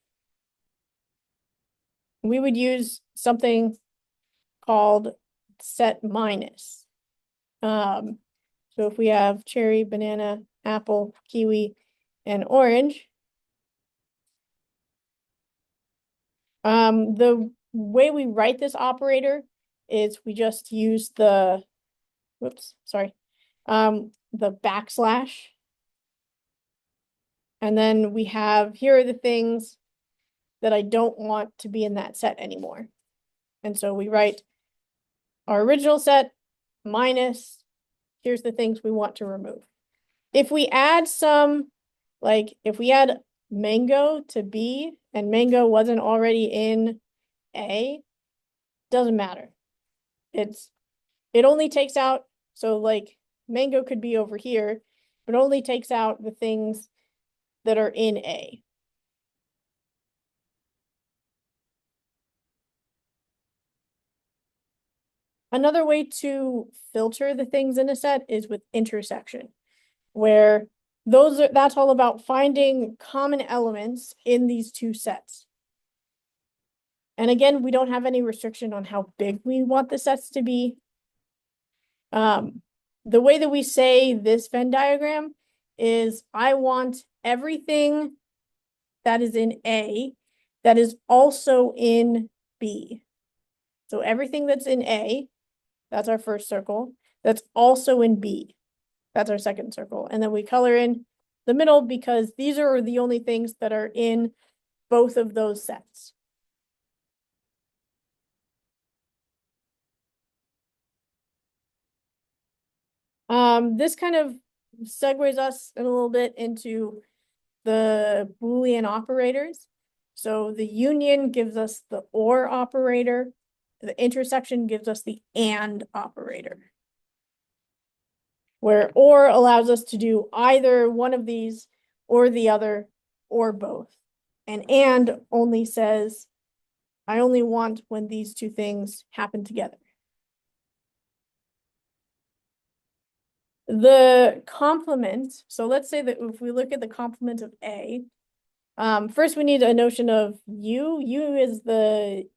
We would use something called set minus. So if we have cherry, banana, apple, kiwi, and orange, the way we write this operator is we just use the, the backslash. And then we have, here are the things that I don't want to be in that set anymore. And so we write our original set minus, here's the things we want to remove. If we add some, like if we add mango to B and mango wasn't already in A, doesn't matter. It only takes out, so like mango could be over here, but only takes out the things that are in A. Another way to filter the things in a set is with intersection, where that's all about finding common elements in these two sets. And again, we don't have any restriction on how big we want the sets to be. The way that we say this Venn diagram is I want everything that is in A that is also in B. So everything that's in A, that's our first circle, that's also in B. That's our second circle. And then we color in the middle because these are the only things that are in both of those sets. This kind of segues us in a little bit into the Boolean operators. So the union gives us the OR operator. The intersection gives us the AND operator. Where OR allows us to do either one of these or the other or both. And only says, I only want when these two things happen together. The complement, so let's say that if we look at the complement of A, first we need a notion of U. U is the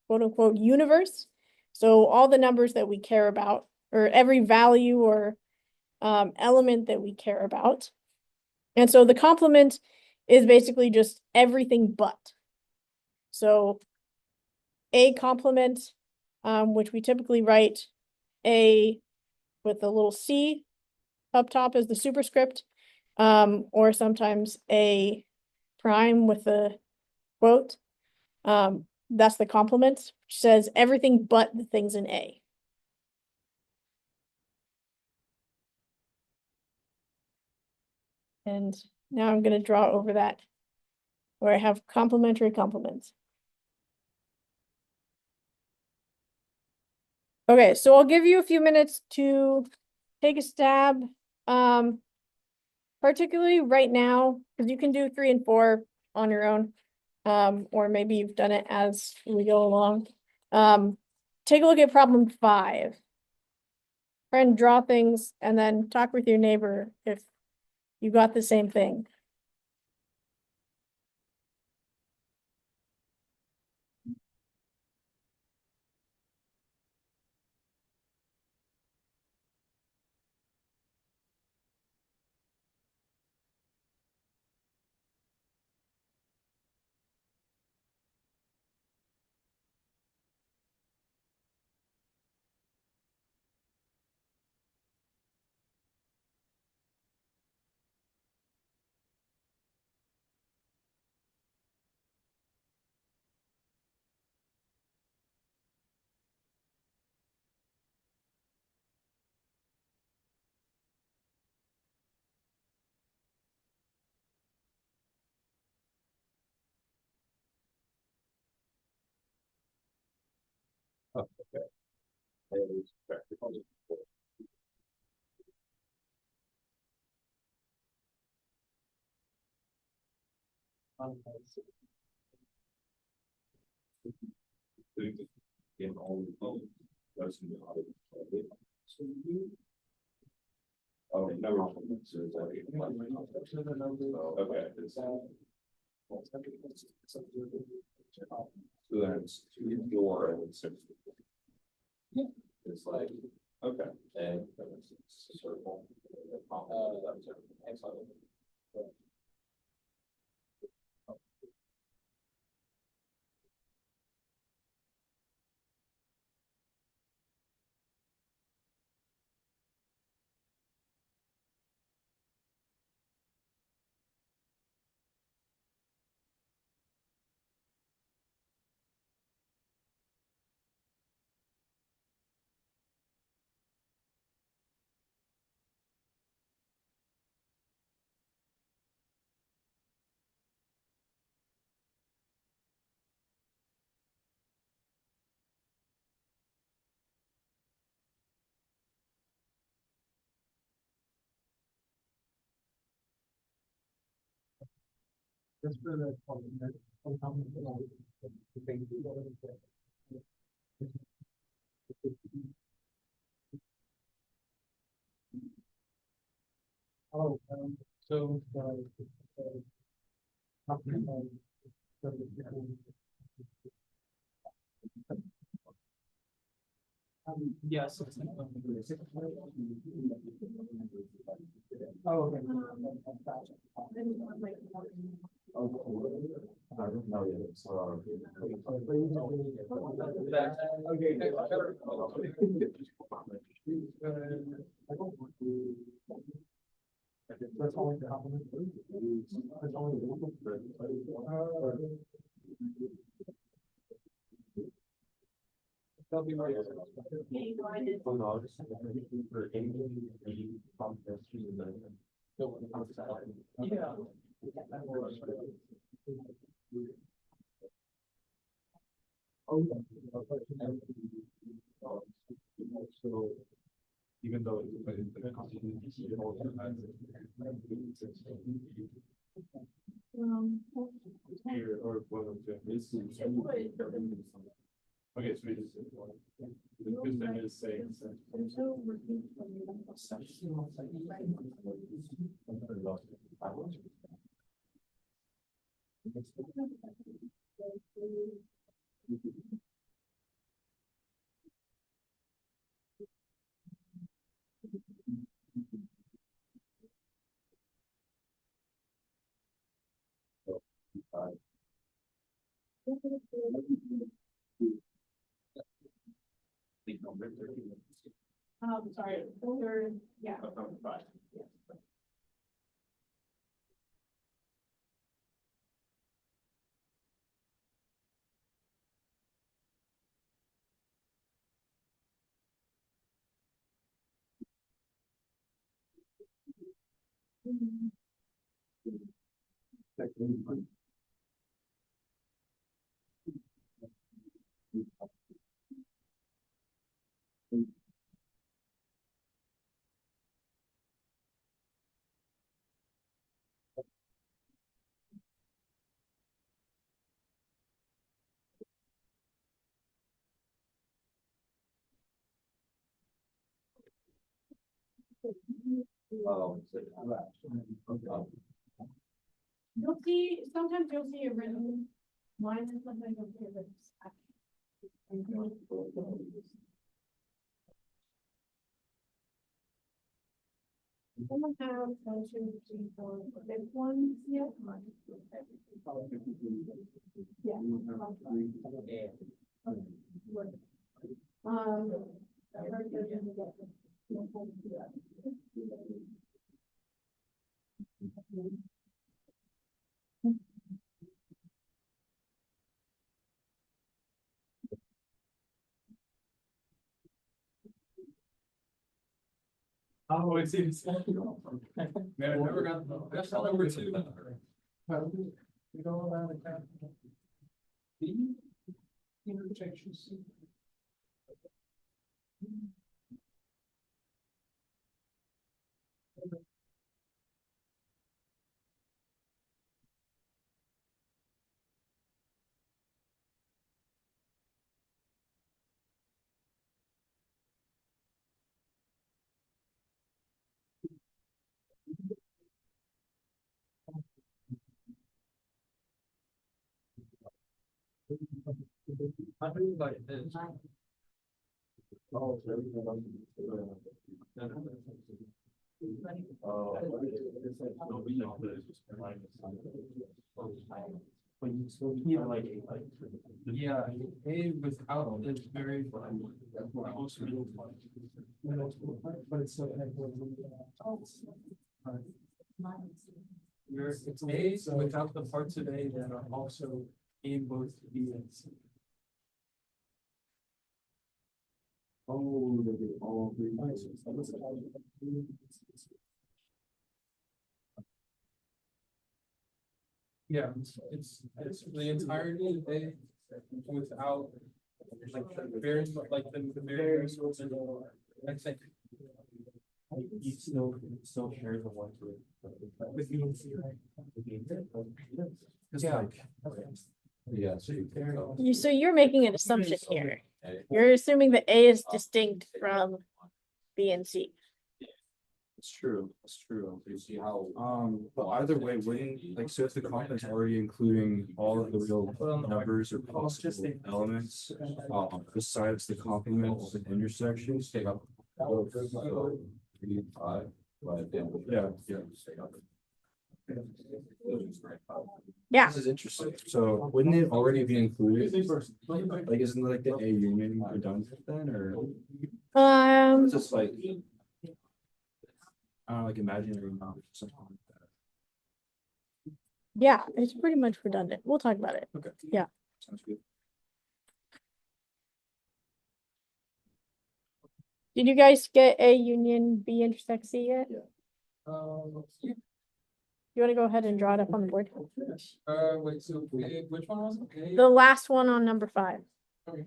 quote unquote universe. So all the numbers that we care about, or every value or element that we care about. And so the complement is basically just everything but. So A complement, which we typically write A with a little C up top as the superscript, or sometimes A prime with a quote. That's the complement, which says everything but the things in A. And now I'm going to draw over that where I have complementary complements. Okay, so I'll give you a few minutes to take a stab, particularly right now, because you can do 3 and 4 on your own, or maybe you've done it as we go along. Take a look at problem 5. Try and draw things and then talk with your neighbor if you got the same thing. In all the phones, those can be audited. Oh, never mind. So it's like- Okay. So then it's two-door and six. It's like, okay, and it's a circle. Just for the. Oh, so, Yes. Oh, okay. I don't know yet, so. That's only the compliment. That's only They'll be right. Oh, no, just for anything, the conference, Yeah. So, even though it's. Here, or one of them is. Okay, so we just. Because then it's saying. Sorry, older, yeah. Fine. You'll see, sometimes you'll see a written line and sometimes you'll see a written. Someone have 1, 2, 3, 4, 5 ones yet? Yeah. Oh, it's even smaller. Man, I never got, that's not number 2. You go around the town. The interjections. I really like this. Yeah, A without is very. But it's so. It's A without the parts of A that are also in both B and C. Oh, they do all three. Yeah, it's the entirety of A without. Like the various, like the various. I think. You still share the ones with B and C, right? Yeah. Yeah. So you're making an assumption here. You're assuming that A is distinct from B and C. It's true, it's true. You see how, but either way, wouldn't, like, so if the comp is already including all of the real numbers or possible elements, besides the complements and intersections. Take up. 3, 5, but then. Yeah, yeah. Yeah. This is interesting. So wouldn't it already be included? Like, isn't like the A union redundant then, or Um, just like, I don't know, like imaginary numbers or something like that? yeah, it's pretty much redundant. We'll talk about it. Okay. Yeah. Sounds good. Did you guys get A union B intersect C yet? Yeah. You wanna go ahead and draw it up on the board? Wait, so A, which one was it? A? The last one on number 5. Okay.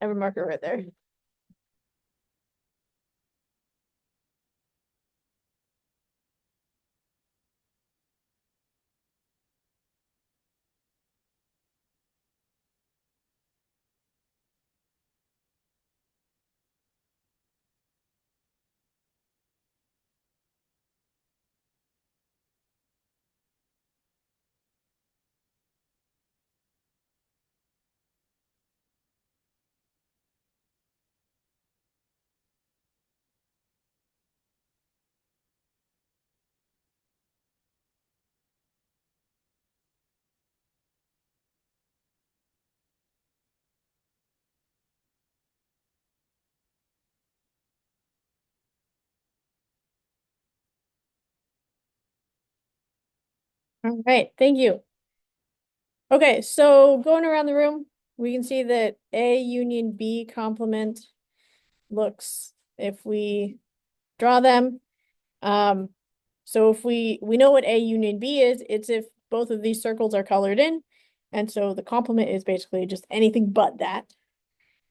I have a marker right there. All right, thank you. Okay, so going around the room, we can see that A union B complement looks, if we draw them. So if we know what A union B is, it's if both of these circles are colored in. And so the complement is basically just anything but that.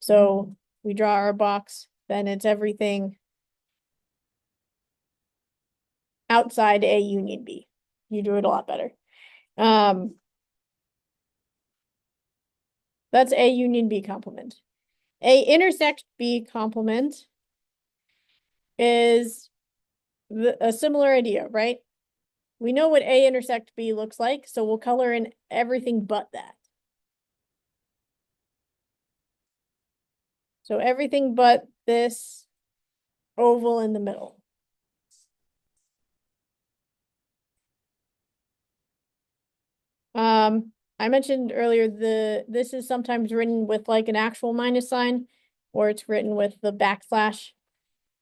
So we draw our box, then it's everything outside A union B. You do it a lot better. That's A union B complement. A intersect B complement is a similar idea, right? We know what A intersect B looks like, so we'll color in everything but that. So everything but this oval in the middle. I mentioned earlier this is sometimes written with like an actual minus sign, or it's written with the backslash.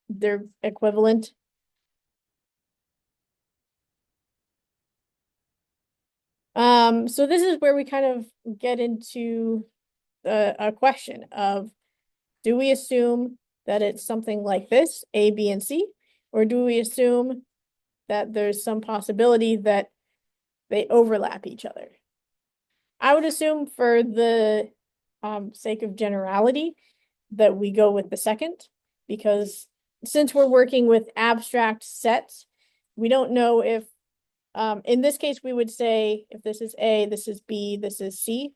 They're equivalent. So this is where we kind of get into a question of, do we assume that it's something like this, A, B, and C, or do we assume that there's some possibility that they overlap each other? I would assume for the sake of generality that we go with the second, because since we're working with abstract sets, we don't know if in this case we would say if this is A, this is B, this is C.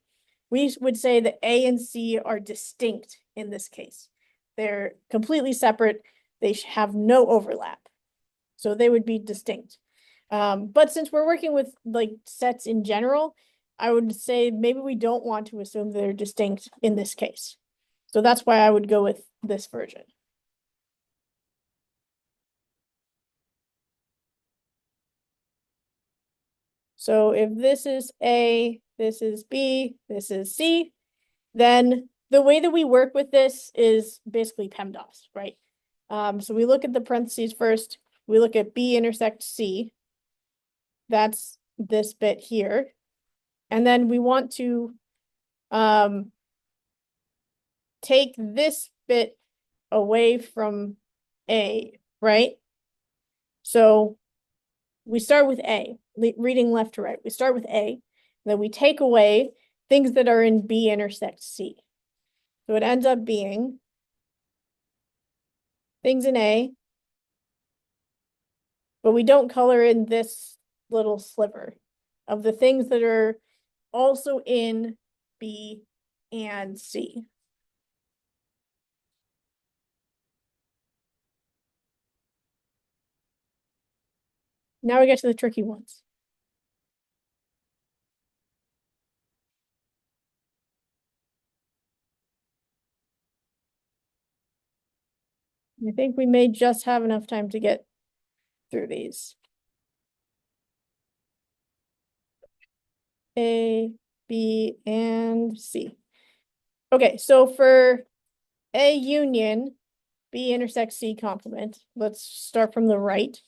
We would say that A and C are distinct in this case. They're completely separate. They have no overlap. So they would be distinct. But since we're working with like sets in general, I would say maybe we don't want to assume they're distinct in this case. So that's why I would go with this version. So if this is A, this is B, this is C, then the way that we work with this is basically PEMDAS, right? So we look at the parentheses first, we look at B intersects C. That's this bit here. And then we want to take this bit away from A, right? So we start with A, reading left to right. We start with A, then we take away things that are in B intersects C. So it ends up being things in A, but we don't color in this little sliver of the things that are also in B and C. Now we get to the tricky ones. I think we may just have enough time to get through these. A, B, and C. Okay, so for A union, B intersects C complement, let's start from the right.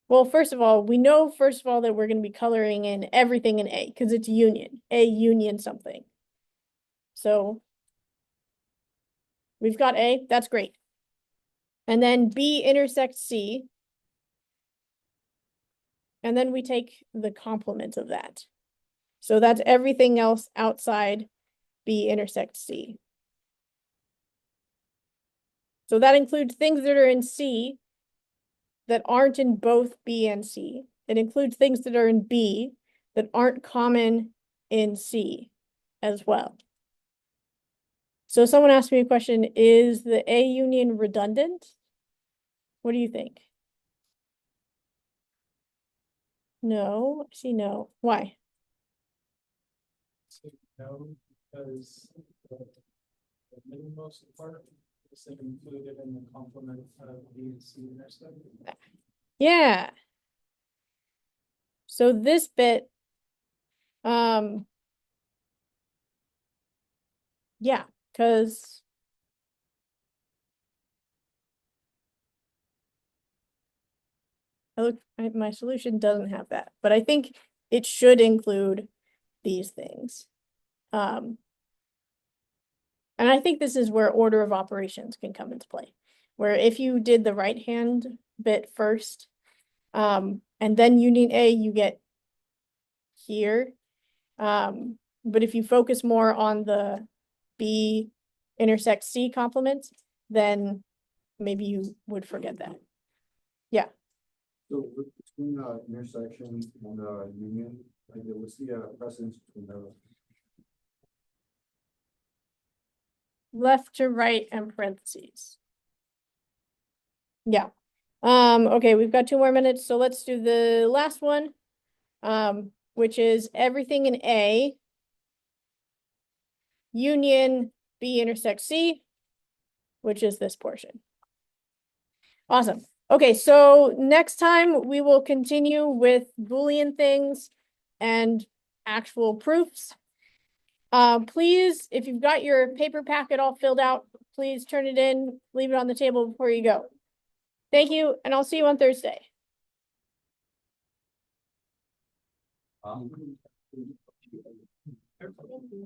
Well, first of all, we know, that we're going to be coloring in everything in A because it's union, A union something. So we've got A, that's great. And then B intersects C. And then we take the complement of that. So that's everything else outside B intersects C. So that includes things that are in C that aren't in both B and C. It includes things that are in B that aren't common in C as well. So someone asked me a question, is the A union redundant? What do you think? No, I see no. Why? So, no, because the middlemost part is included in the complement of B and C intersect. Yeah. So this bit, yeah, because my solution doesn't have that, but I think it should include these things. And I think this is where order of operations can come into play, where if you did the right hand bit first, and then union A, you get here. But if you focus more on the B intersects C complement, then maybe you would forget that. Yeah. So between intersection and union, like what's the precedence between those? Left to right and parentheses. Yeah. Okay, we've got 2 more minutes, so let's do the last one, which is everything in A, union B intersects C, which is this portion. Awesome. Okay, so next time we will continue with Boolean things and actual proofs. Please, if you've got your paper packet all filled out, please turn it in, leave it on the table before you go. Thank you, and I'll see you on Thursday.